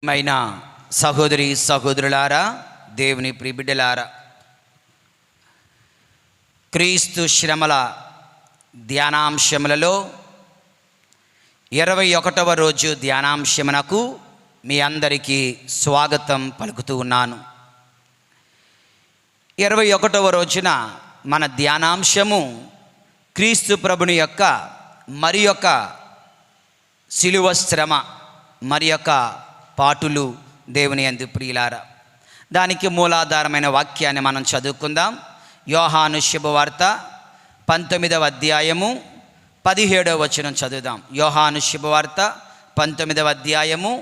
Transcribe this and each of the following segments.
మైన సహోదరి సహోదరులారా, దేవుని ప్రియబిడ్డలారా, క్రీస్తు శ్రమల ధ్యానాంశములలో 21వ రోజు ధ్యానాంశమునకు మీ అందరికీ స్వాగతం పలుకుతూ ఉన్నాను. 21వ రోజున మన ధ్యానాంశము క్రీస్తు ప్రభుని యొక్క మరి యొక్క శిలువ శ్రమ, మరి యొక్క పాటులు. దేవుని యందు ప్రియులారా, దానికి మూలాధారమైన వాక్యాన్ని మనం చదువుకుందాం. యోహాను శుభవార్త 19వ అధ్యాయము 17వ వచనం చదువుదాం. యోహాను శుభవార్త 19వ అధ్యాయము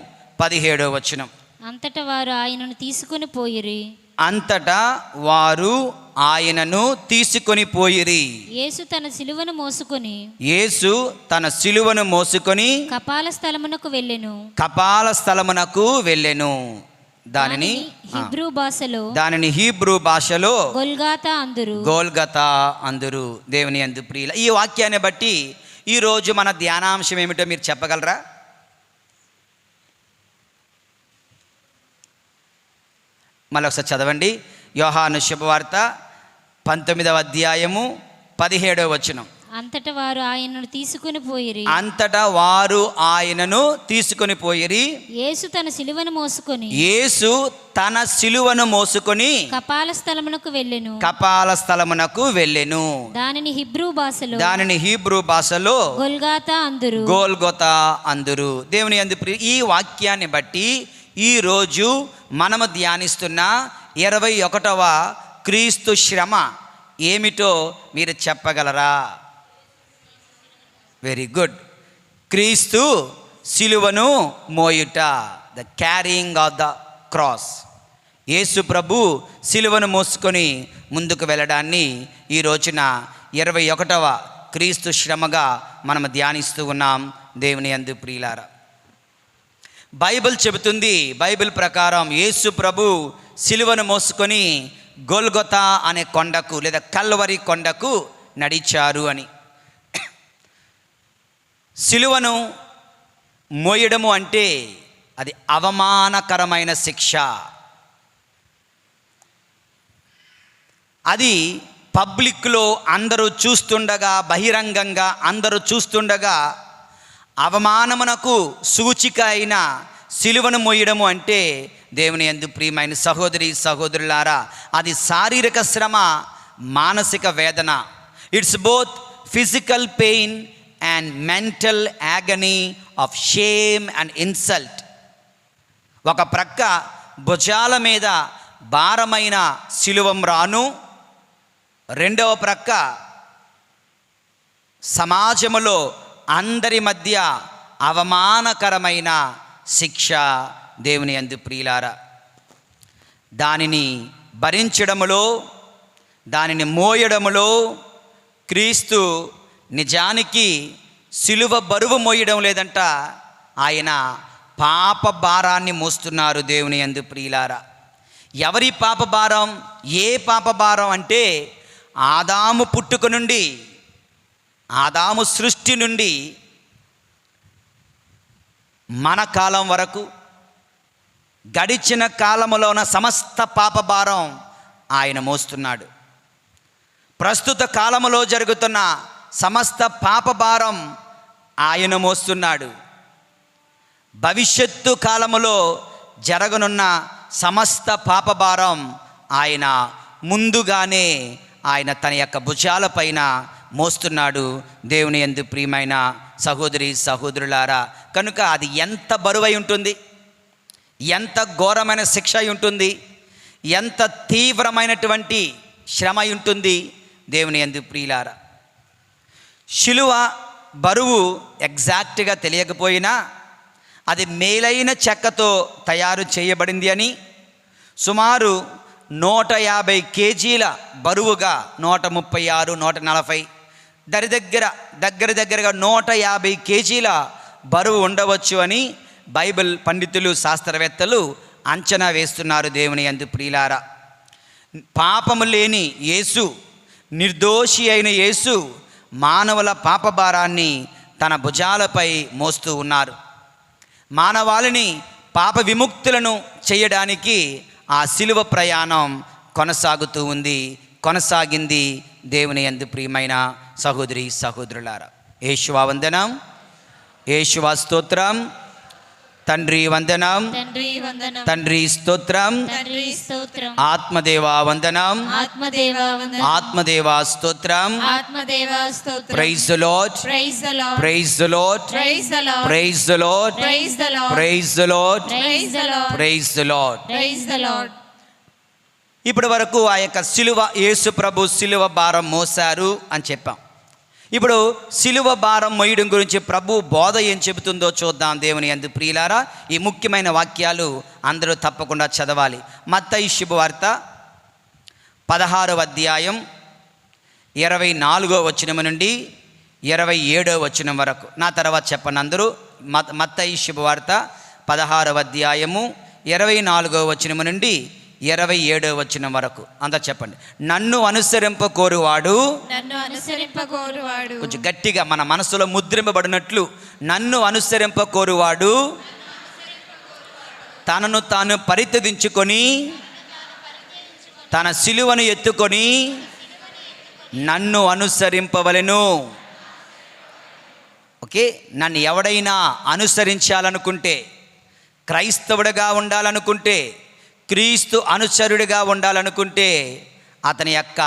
17వ వచనం. అంతటా వారు ఆయనను తీసుకొని పోయిరి. అంతటా వారు ఆయనను తీసుకొని పోయిరి. యేసు తన సిలువను మోసుకొని కపాల స్థలమునకు వెళ్ళెను. దానిని హీబ్రూ భాషలో గోల్గతా అందురు. దేవుని యందు ప్రియుల, ఈ వాక్యాన్ని బట్టి ఈరోజు మన ధ్యానాంశం ఏమిటో మీరు చెప్పగలరా? మళ్ళీ ఒకసారి చదవండి. యోహాను శుభవార్త 19వ అధ్యాయము 17వ వచనం. అంతటా వారు ఆయనను తీసుకొని పోయిరి. యేసు తన సిలువను మోసుకొని కపాల స్థలమునకు వెళ్ళెను. దానిని హీబ్రూ భాషలో గోల్గొతా అందురు. దేవుని యందు ఈ వాక్యాన్ని బట్టి ఈరోజు మనము ధ్యానిస్తున్న 21వ క్రీస్తు శ్రమ ఏమిటో మీరు చెప్పగలరా? Very good. క్రీస్తు సిలువను మోయుట, the carrying of the cross. యేసు ప్రభు సిలువను మోసుకొని ముందుకు వెళ్ళడాన్ని ఈ రోజున 21వ క్రీస్తు శ్రమగా మనం ధ్యానిస్తూ ఉన్నాం. దేవుని యందు ప్రియులారా, బైబిల్ చెబుతుంది, బైబిల్ ప్రకారం యేసు ప్రభు సిలువను మోసుకొని గోల్గొతా అనే కొండకు లేదా కల్వరి కొండకు నడిచారు అని. సిలువను మోయడము అంటే అది అవమానకరమైన శిక్ష. అది పబ్లిక్లో అందరూ చూస్తుండగా, బహిరంగంగా అందరూ చూస్తుండగా అవమానమునకు సూచిక అయిన సిలువను మోయడము అంటే, దేవుని యందు ప్రియమైన సహోదరి సహోదరులారా, అది శారీరక శ్రమ, మానసిక వేదన. It's both physical pain and mental agony of shame and insult. ఒక ప్రక్క భుజాల మీద భారమైన సిలువం రాను, రెండవ ప్రక్క సమాజములో అందరి మధ్య అవమానకరమైన శిక్ష. దేవుని యందు ప్రియులారా, దానిని భరించడములో, దానిని మోయడములో క్రీస్తు నిజానికి సిలువ బరువు మోయడం లేదంట, ఆయన పాప భారాన్ని మోస్తున్నారు. దేవుని యందు ప్రియులారా, ఎవరి పాప భారం? ఏ పాప భారం అంటే, ఆదాము పుట్టుక నుండి, ఆదాము సృష్టి నుండి మన కాలం వరకు గడిచిన కాలములో ఉన్న సమస్త పాప భారం ఆయన మోస్తున్నాడు. ప్రస్తుత కాలములో జరుగుతున్న సమస్త పాప భారం ఆయన మోస్తున్నాడు. భవిష్యత్తు కాలములో జరగనున్న సమస్త పాప భారం ఆయన ముందుగానే ఆయన తన యొక్క భుజాలపైన మోస్తున్నాడు. దేవుని యందు ప్రియమైన సహోదరి సహోదరులారా, కనుక అది ఎంత బరువై ఉంటుంది, ఎంత ఘోరమైన శిక్ష ఉంటుంది, ఎంత తీవ్రమైనటువంటి శ్రమ ఉంటుంది. దేవుని యందు ప్రియులారా, శిలువ బరువు ఎగ్జాక్ట్గా తెలియకపోయినా అది మేలైన చెక్కతో తయారు చేయబడింది అని, సుమారు 150 కేజీల బరువుగా, 136, 140 దగ్గరగా 150 కేజీల బరువు ఉండవచ్చు అని బైబిల్ పండితులు, శాస్త్రవేత్తలు అంచనా వేస్తున్నారు. దేవుని యందు ప్రియులారా, పాపము లేని యేసు, నిర్దోషి అయిన యేసు మానవుల పాప భారాన్ని తన భుజాలపై మోస్తూ ఉన్నారు. మానవాళిని పాప విముక్తులను చేయడానికి ఆ సిలువ ప్రయాణం కొనసాగుతూ ఉంది, కొనసాగింది. దేవుని యందు ప్రియమైన సహోదరి సహోదరులారా, యేషువా వందనం, యేషువా స్తోత్రం, తండ్రి వందనం, తండ్రి వందనం, తండ్రి స్తోత్రం, తండ్రి స్తోత్రం, ఆత్మదేవా వందనం, ఆత్మదేవా వందనం, ఆత్మదేవా స్తోత్రం. ఆత్మదేవా స్తోత్రం. Praise the Lord, praise the Lord, praise the Lord, praise the Lord, praise the Lord, praise the Lord, praise the Lord, praise the Lord, praise the Lord. Praise the Lord. ఇప్పటి వరకు ఆ యొక్క సిలువ, యేసు ప్రభు సిలువ భారం మోసారు అని చెప్పాం. ఇప్పుడు సిలువ భారం మోయడం గురించి ప్రభు బోధ ఏం చెబుతుందో చూద్దాం. దేవుని యందు ప్రియులారా, ఈ ముఖ్యమైన వాక్యాలు అందరూ తప్పకుండా చదవాలి. మత్తయి శుభవార్త 16వ అధ్యాయం 24వ వచనం నుండి 27వ వచనం వరకు. నా తర్వాత చెప్పండి అందరూ. మత్తయి శుభవార్త 16వ అధ్యాయము 24వ వచనం నుండి 27వ వచనం వరకు అంతా చెప్పండి. నన్ను అనుసరింపకోరువాడు, నన్ను అనుసరింపకోరువాడు, కొంచెం గట్టిగా మన మనసులో ముద్రింపబడినట్లు, నన్ను అనుసరింపకోరువాడు తనను తాను పరిత్యజించుకొని తన సిలువను ఎత్తుకొని నన్ను అనుసరింపవలెను. ఓకే, నన్ను ఎవడైనా అనుసరించాలనుకుంటే, క్రైస్తవుడిగా ఉండాలనుకుంటే, క్రీస్తు అనుచరుడిగా ఉండాలనుకుంటే, అతని యొక్క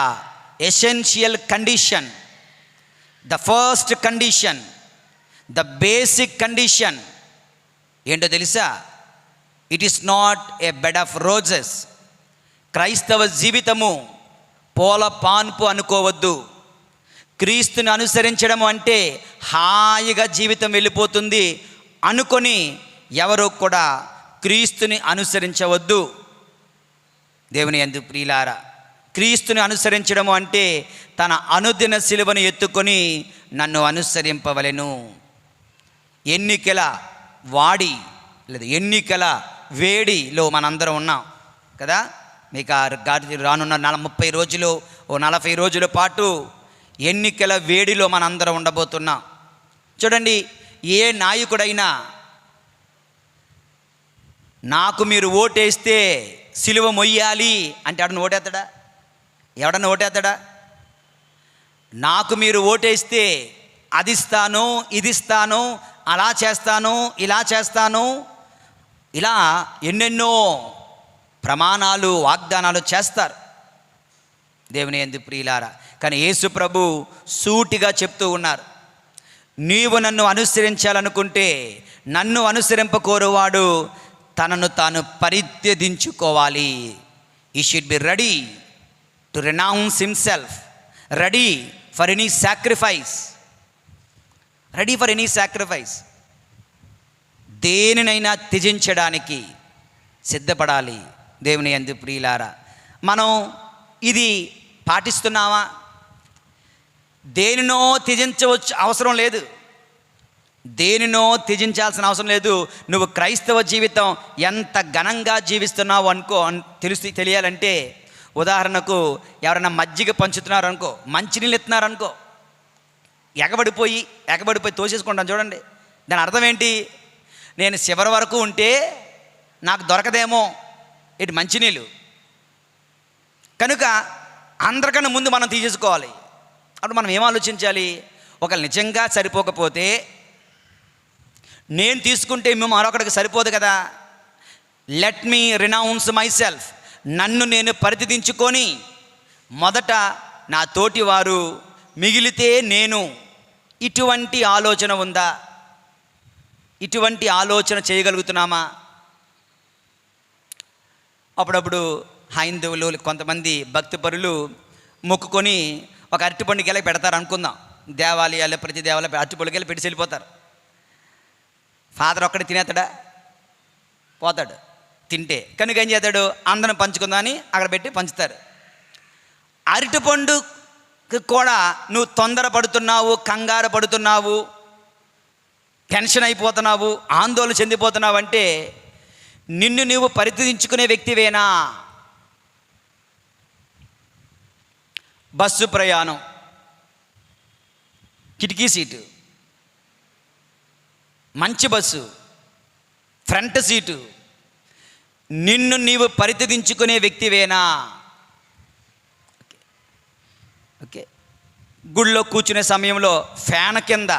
essential condition, the first condition, the basic condition ఏంటో తెలుసా? It is not a bed of roses. క్రైస్తవ జీవితము పూల పాన్పు అనుకోవద్దు. క్రీస్తుని అనుసరించడం అంటే హాయిగా జీవితం వెళ్ళిపోతుంది అనుకొని ఎవరు కూడా క్రీస్తుని అనుసరించవద్దు. దేవుని యందు ప్రియులారా, క్రీస్తుని అనుసరించడము అంటే తన అనుదిన సిలువను ఎత్తుకొని నన్ను అనుసరింపవలెను. ఎన్నికల వాడి లేదా ఎన్నికల వేడిలో మనందరం ఉన్నాం కదా. మీకు రానున్న 30 రోజులు, 40 రోజుల పాటు ఎన్నికల వేడిలో మనందరం ఉండబోతున్నాం. చూడండి, ఏ నాయకుడైనా నాకు మీరు ఓటేస్తే సిలువ మొయ్యాలి అంటే ఎవడన్నా ఓటేస్తాడా? ఎవడన్నా ఓటేస్తాడా? నాకు మీరు ఓటేస్తే అది ఇస్తాను, ఇది ఇస్తాను, అలా చేస్తాను, ఇలా చేస్తాను, ఇలా ఎన్నెన్నో ప్రమాణాలు, వాగ్దానాలు చేస్తారు. దేవుని యందు ప్రియులారా, కానీ యేసు ప్రభు సూటిగా చెప్తూ ఉన్నారు, నీవు నన్ను అనుసరించాలనుకుంటే, నన్ను అనుసరింపకోరువాడు తనను తాను పరిత్యజించుకోవాలి. ఈ should be ready to renounce himself, ready for any sacrifice, ready for any sacrifice. దేనినైనా త్యజించడానికి సిద్ధపడాలి. దేవుని యందు ప్రియులారా, మనం ఇది పాటిస్తున్నామా? దేనినో త్యజించవచ్చు అవసరం లేదు, దేనినో త్యజించాల్సిన అవసరం లేదు. నువ్వు క్రైస్తవ జీవితం ఎంత ఘనంగా జీవిస్తున్నావు అనుకో తెలియాలంటే, ఉదాహరణకు ఎవరైనా మజ్జిగ పంచుతున్నారు అనుకో, మంచినీళ్ళు ఇస్తున్నారు అనుకో, ఎగబడిపోయి తోసేసుకుంటాను చూడండి. దాని అర్థం ఏంటి? నేను చివరి వరకు ఉంటే నాకు దొరకదేమో ఇటు మంచినీళ్ళు, కనుక అందరికన్నా ముందు మనం తీసేసుకోవాలి. అప్పుడు మనం ఏం ఆలోచించాలి? ఒకళ్ళు నిజంగా సరిపోకపోతే నేను తీసుకుంటే మేము మరొకరికి సరిపోదు కదా. Let me renounce my self, నన్ను నేను పరిత్యజించుకొని మొదట నా తోటి వారు మిగిలితే నేను. ఇటువంటి ఆలోచన ఉందా? ఇటువంటి ఆలోచన చేయగలుగుతున్నామా? అప్పుడప్పుడు హైందవులు, కొంతమంది భక్తిపరులు మొక్కుకొని ఒక అరటిపండు గెల పెడతారు అనుకుందాం. దేవాలయాలు, ప్రతి దేవాలయం అరటిపండు గెల పెట్టి వెళ్ళిపోతారు. ఫాదర్ ఒక్కడే తినేస్తాడా? పోతాడు తింటే. కనుక ఏం చేస్తాడు? అందరం పంచుకుందామని అక్కడ పెట్టి పంచుతారు. అరటిపండు కూడా నువ్వు తొందరపడుతున్నావు, కంగారు పడుతున్నావు, టెన్షన్ అయిపోతున్నావు, ఆందోళన చెందిపోతున్నావు అంటే నిన్ను నువ్వు పరిత్యజించుకునే వ్యక్తివేనా? బస్సు ప్రయాణం, కిటికీ సీటు, మంచి బస్సు, ఫ్రంట్ సీటు, నిన్ను నీవు పరితదించుకునే వ్యక్తివేనా? ఓకే, గుళ్ళో కూర్చునే సమయంలో ఫ్యాన్ కింద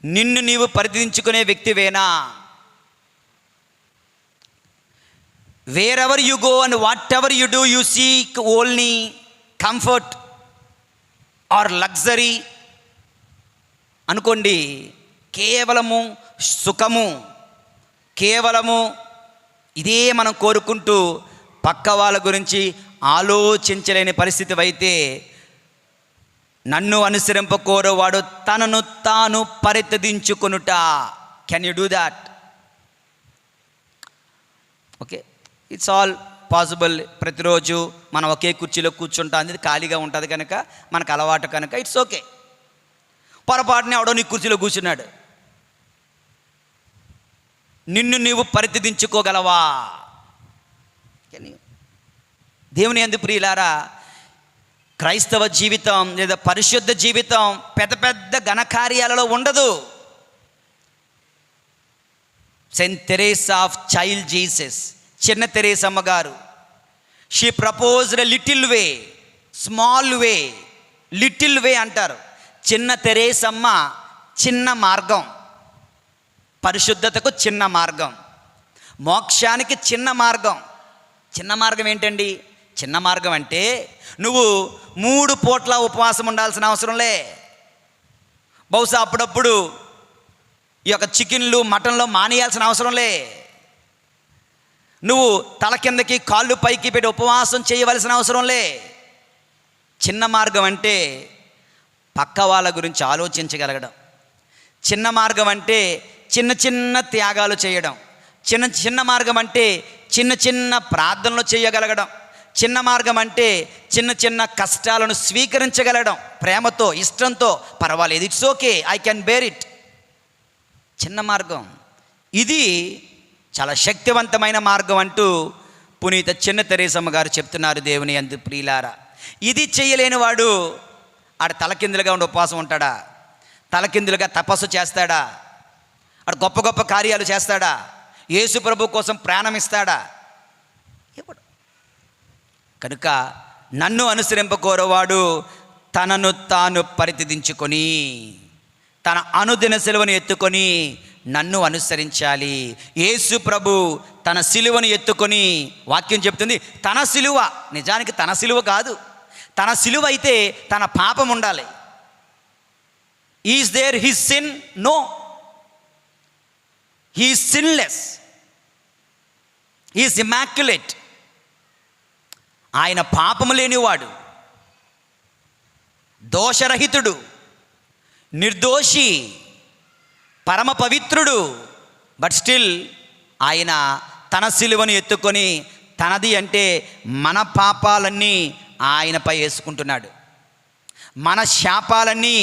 నిన్ను నీవు పరితదించుకునే వ్యక్తివేనా? Wherever you go and whatever you do you seek only comfort or luxury అనుకోండి. కేవలము సుఖము, కేవలము ఇదే మనం కోరుకుంటూ పక్క వాళ్ళ గురించి ఆలోచించలేని పరిస్థితి అయితే నన్ను అనుసరింపకోరువాడు తనను తాను పరితదించుకొనుట. Can you do that? Okay, it's all possible. ప్రతిరోజు మనం ఒకే కుర్చీలో కూర్చుంటాం, అనేది ఖాళీగా ఉంటుంది కనుక మనకు అలవాటు కనుక ఇట్స్ ఓకే. పొరపాటునే ఎవడో నీ కుర్చీలో కూర్చున్నాడు, నిన్ను నీవు పరితదించుకోగలవా? దేవుని యందు ప్రియులారా, క్రైస్తవ జీవితం లేదా పరిశుద్ధ జీవితం పెద్ద పెద్ద ఘనకార్యాలలో ఉండదు. Saint Teresa of Child Jesus, చిన్న తెరేసమ్మ గారు, she proposed a little way, small way, little way అంటారు. చిన్న తెరేసమ్మ చిన్న మార్గం, పరిశుద్ధతకు చిన్న మార్గం, మోక్షానికి చిన్న మార్గం. చిన్న మార్గం ఏంటండి? చిన్న మార్గం అంటే నువ్వు 3 పూట్ల ఉపవాసం ఉండాల్సిన అవసరంలే. బహుశా అప్పుడప్పుడు ఈ యొక్క చికెన్లు మటన్లో మానేయాల్సిన అవసరంలే. నువ్వు తల కిందకి కాళ్ళు పైకి పెట్టి ఉపవాసం చేయవలసిన అవసరంలే. చిన్న మార్గం అంటే పక్క వాళ్ళ గురించి ఆలోచించగలగడం. చిన్న మార్గం అంటే చిన్న చిన్న త్యాగాలు చేయడం. చిన్న మార్గం అంటే చిన్న చిన్న ప్రార్థనలు చేయగలగడం. చిన్న మార్గం అంటే చిన్న చిన్న కష్టాలను స్వీకరించగలగడం. ప్రేమతో, ఇష్టంతో, పర్వాలేదు, it's okay, I can bear it. చిన్న మార్గం ఇది చాలా శక్తివంతమైన మార్గం అంటూ పునీత చిన్న తెరేసమ్మ గారు చెప్తున్నారు. దేవుని యందు ప్రియులారా, ఇది చేయలేని వాడు ఆడ తలకిందులుగా ఉండి ఉపవాసం ఉంటాడా? తలకిందులుగా తపస్సు చేస్తాడా? ఆడ గొప్ప గొప్ప కార్యాలు చేస్తాడా? యేసు ప్రభు కోసం ప్రాణమిస్తాడా? ఇవ్వడు. కనుక నన్ను అనుసరింపకోరవాడు తనను తాను పరితదించుకొని తన అనుదిన సిలువను ఎత్తుకొని నన్ను అనుసరించాలి. యేసు ప్రభు తన సిలువను ఎత్తుకొని, వాక్యం చెప్తుంది తన సిలువ, నిజానికి తన సిలువ కాదు, తన సిలువ అయితే తన పాపం ఉండాలి. Is there his sin? No, he is sinless, he is immaculate. ఆయన పాపము లేనివాడు, దోషరహితుడు, నిర్దోషి, పరమ పవిత్రుడు. బట్ స్టిల్ ఆయన తన సిలువను ఎత్తుకొని తనది అంటే మన పాపాలన్నీ ఆయనపై వేసుకుంటున్నాడు, మన శాపాలన్నీ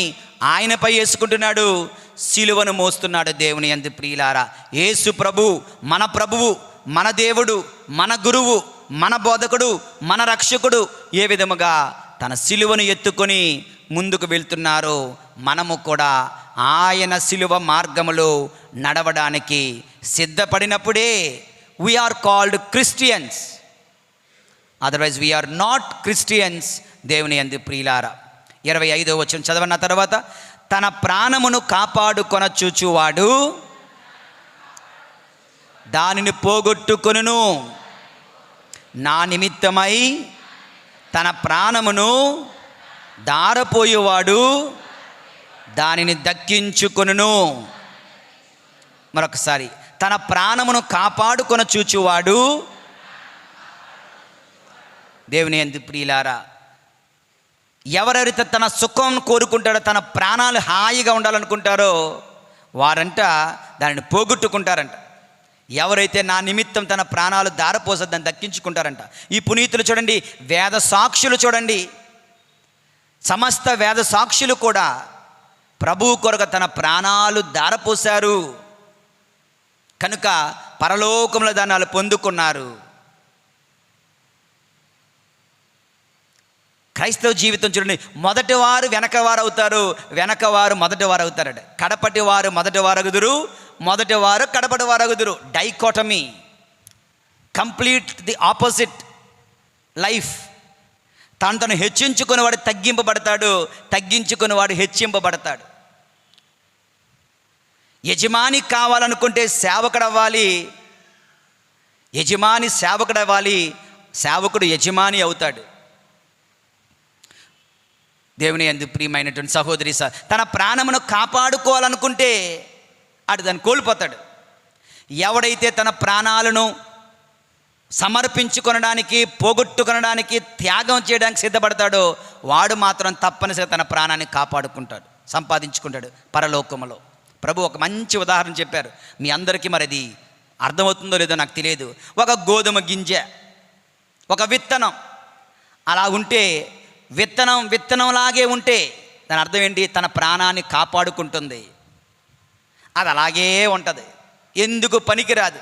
ఆయనపై వేసుకుంటున్నాడు, సిలువను మోస్తున్నాడు. దేవుని యందు ప్రియులారా, యేసు ప్రభు మన ప్రభువు, మన దేవుడు, మన గురువు, మన బోధకుడు, మన రక్షకుడు ఏ విధముగా తన సిలువను ఎత్తుకొని ముందుకు వెళ్తున్నారో మనము కూడా ఆయన సిలువ మార్గములో నడవడానికి సిద్ధపడినప్పుడే we are called Christians, otherwise we are not Christians. దేవుని యందు ప్రియులారా, 25వ వచనం చదవన్న తర్వాత, తన ప్రాణమును కాపాడుకొన చూచువాడు దానిని పోగొట్టుకొనును, నా నిమిత్తమై తన ప్రాణమును దారపోయేవాడు దానిని దక్కించుకొనును. మరొకసారి, తన ప్రాణమును కాపాడుకొన చూచువాడు. దేవుని యందు ప్రియులారా, ఎవరైతే తన సుఖం కోరుకుంటాడో, తన ప్రాణాలు హాయిగా ఉండాలనుకుంటారో వారంట దానిని పోగొట్టుకుంటారంట. ఎవరైతే నా నిమిత్తం తన ప్రాణాలు దారపోస దాన్ని దక్కించుకుంటారంట. ఈ పునీతులు చూడండి, వేద సాక్షులు చూడండి, సమస్త వేద సాక్షులు కూడా ప్రభువు కొరకు తన ప్రాణాలు దారపోశారు కనుక పరలోకంలో దాన్ని వాళ్ళు పొందుకున్నారు. క్రైస్తవ జీవితం చూడండి, మొదటి వారు వెనకవారు అవుతారు, వెనకవారు మొదటి వారు అవుతారట. కడపటి వారు మొదటి వారగుదురు, మొదటి వారు కడపటి వారగుదురు. Dichotomy. Complete the opposite life. తను హెచ్చించుకునేవాడు తగ్గింపబడతాడు, తగ్గించుకునేవాడు హెచ్చింపబడతాడు. యజమాని కావాలనుకుంటే సేవకుడు అవ్వాలి, యజమాని సేవకుడు అవ్వాలి, సేవకుడు యజమాని అవుతాడు. దేవుని యందు ప్రియమైనటువంటి సహోదరి, తన ప్రాణమును కాపాడుకోవాలనుకుంటే అటు దాన్ని కోల్పోతాడు. ఎవడైతే తన ప్రాణాలను సమర్పించుకొనడానికి, పోగొట్టుకొనడానికి, త్యాగం చేయడానికి సిద్ధపడతాడో వాడు మాత్రం తప్పనిసరిగా తన ప్రాణాన్ని కాపాడుకుంటాడు, సంపాదించుకుంటాడు పరలోకములో. ప్రభు ఒక మంచి ఉదాహరణ చెప్పారు. మీ అందరికీ మరి అది అర్థమవుతుందో లేదో నాకు తెలియదు. ఒక గోధుమ గింజ, ఒక విత్తనం అలా ఉంటే, విత్తనంలాగే ఉంటే దాని అర్థం ఏంటి? తన ప్రాణాన్ని కాపాడుకుంటుంది. అది అలాగే ఉంటుంది, ఎందుకు పనికిరాదు,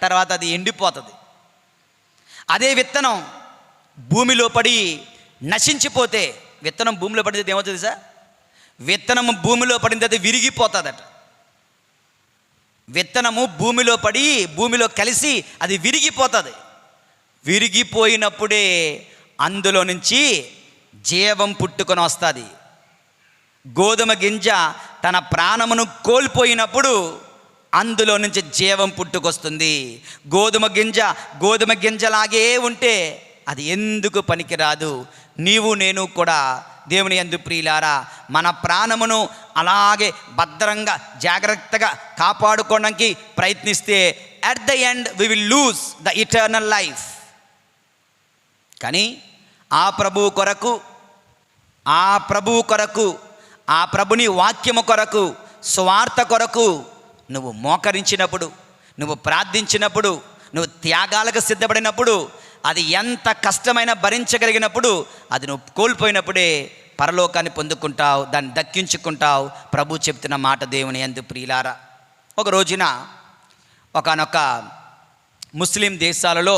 తర్వాత అది ఎండిపోతుంది. అదే విత్తనం భూమిలో పడి నశించిపోతే, విత్తనం భూమిలో పడితే ఏమవుతుంది సార్? విత్తనము భూమిలో పడిన తర్వాత విరిగిపోతుందట. విత్తనము భూమిలో పడి, భూమిలో కలిసి అది విరిగిపోతుంది. విరిగిపోయినప్పుడే అందులో నుంచి జీవం పుట్టుకొని వస్తుంది. గోధుమ గింజ తన ప్రాణమును కోల్పోయినప్పుడు అందులో నుంచి జీవం పుట్టుకొస్తుంది. గోధుమ గింజలాగే ఉంటే అది ఎందుకు పనికిరాదు. నీవు నేను కూడా దేవుని యందు ప్రియులారా మన ప్రాణమును అలాగే భద్రంగా జాగ్రత్తగా కాపాడుకోవడానికి ప్రయత్నిస్తే at the end we will lose the eternal life. కానీ ఆ ప్రభువు కొరకు ఆ ప్రభుని వాక్యము కొరకు, స్వార్థ కొరకు నువ్వు మోకరించినప్పుడు, నువ్వు ప్రార్థించినప్పుడు, నువ్వు త్యాగాలకు సిద్ధపడినప్పుడు, అది ఎంత కష్టమైనా భరించగలిగినప్పుడు, అది నువ్వు కోల్పోయినప్పుడే పరలోకాన్ని పొందుకుంటావు, దాన్ని దక్కించుకుంటావు. ప్రభు చెప్తున్న మాట దేవుని యందు ప్రియులారా. ఒక రోజున ఒకానొక ముస్లిం దేశాలలో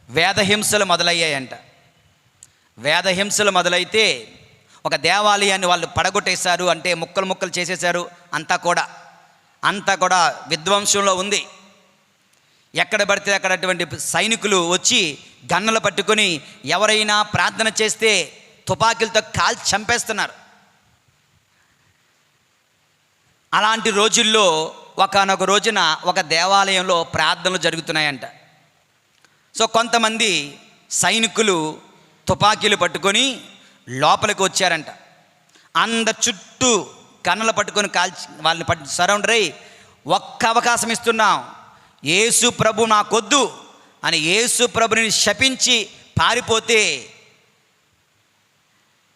వేదహింసలు మొదలయ్యాయంట. వేదహింసలు మొదలైతే ఒక దేవాలయాన్ని వాళ్ళు పడగొట్టేశారు, అంటే ముక్కలు చేసేశారు. అంతా కూడా విధ్వంసంలో ఉంది. ఎక్కడ పడితే అక్కడ అటువంటి సైనికులు వచ్చి గన్నలు పట్టుకొని ఎవరైనా ప్రార్థన చేస్తే తుపాకీలతో కాల్చి చంపేస్తున్నారు. అలాంటి రోజుల్లో ఒకానొక రోజున ఒక దేవాలయంలో ప్రార్థనలు జరుగుతున్నాయంట. సో కొంతమంది సైనికులు తుపాకీలు పట్టుకొని లోపలికి వచ్చారంట. అందరు చుట్టూ కన్నలు పట్టుకొని కాల్చి వాళ్ళని సరౌండర్ అయ్యి, ఒక్క అవకాశం ఇస్తున్నాం, యేసు ప్రభు నాకొద్దు అని యేసు ప్రభుని శపించి పారిపోతే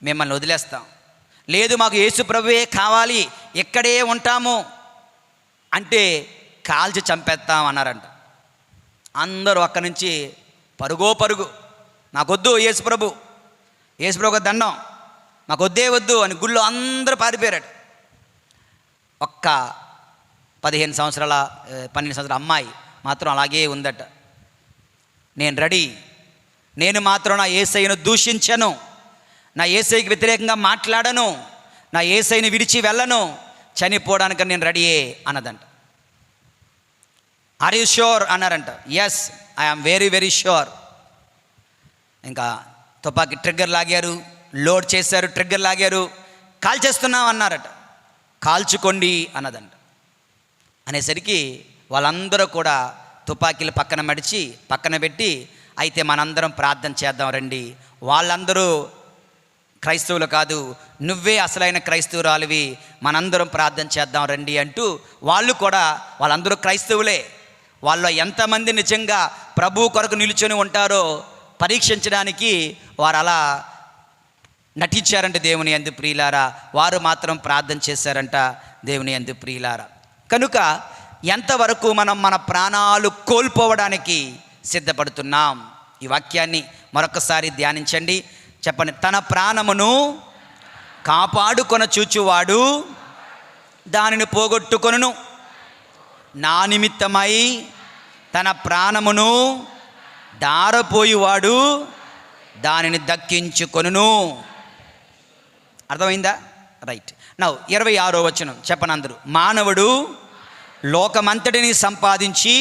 మిమ్మల్ని వదిలేస్తాం, లేదు మాకు యేసు ప్రభువే కావాలి, ఇక్కడే ఉంటాము అంటే కాల్చి చంపేస్తాం అన్నారంట. అందరూ అక్కడి నుంచి పరుగు, నాకొద్దు యేసు ప్రభు దండం, మాకొద్దే వద్దు అని గుళ్ళో అందరూ పారిపోయారట. ఒక్క 12 సంవత్సరాల 12 సంవత్సరాల అమ్మాయి మాత్రం అలాగే ఉందట. నేను రెడీ, నేను మాత్రం నా యేసయ్యను దూషించను, నా యేసయ్యకి వ్యతిరేకంగా మాట్లాడను, నా యేసయ్యని విడిచి వెళ్ళను, చనిపోవడానికి నేను రెడీయే అన్నదంట. ఆర్ యూ ష్యూర్ అన్నారంట. Yes, I'm very very sure. ఇంకా తుపాకీ ట్రిగ్గర్ లాగారు, లోడ్ చేశారు, ట్రిగ్గర్ లాగారు, కాల్చేస్తున్నాం అన్నారట. కాల్చుకోండి అన్నదంట. అనేసరికి వాళ్ళందరూ కూడా తుపాకీలు పక్కన పెట్టి అయితే మనందరం ప్రార్థన చేద్దాం రండి, వాళ్ళందరూ క్రైస్తవులు కాదు, నువ్వే అసలైన క్రైస్తవురాలివి, మనందరం ప్రార్థన చేద్దాం రండి అంటూ వాళ్ళందరూ క్రైస్తవులే. వాళ్ళు ఎంతమంది నిజంగా ప్రభు కొరకు నిలుచొని ఉంటారో పరీక్షించడానికి వారు అలా నటించారంట. దేవుని యందు ప్రియులారా, వారు మాత్రం ప్రార్థన చేశారంట. దేవుని యందు ప్రియులారా, కనుక ఎంతవరకు మనం మన ప్రాణాలు కోల్పోవడానికి సిద్ధపడుతున్నాం? ఈ వాక్యాన్ని మరొకసారి ధ్యానించండి, చెప్పండి. తన ప్రాణమును కాపాడుకొన చూచువాడు దానిని పోగొట్టుకొనును, నా నిమిత్తమై తన ప్రాణమును దారపోయివాడు దానిని దక్కించుకొనును. అర్థమైందా? రైట్. నౌ 26వ వచనం చెప్పనందరూ. మానవుడు లోకమంతటిని సంపాదించి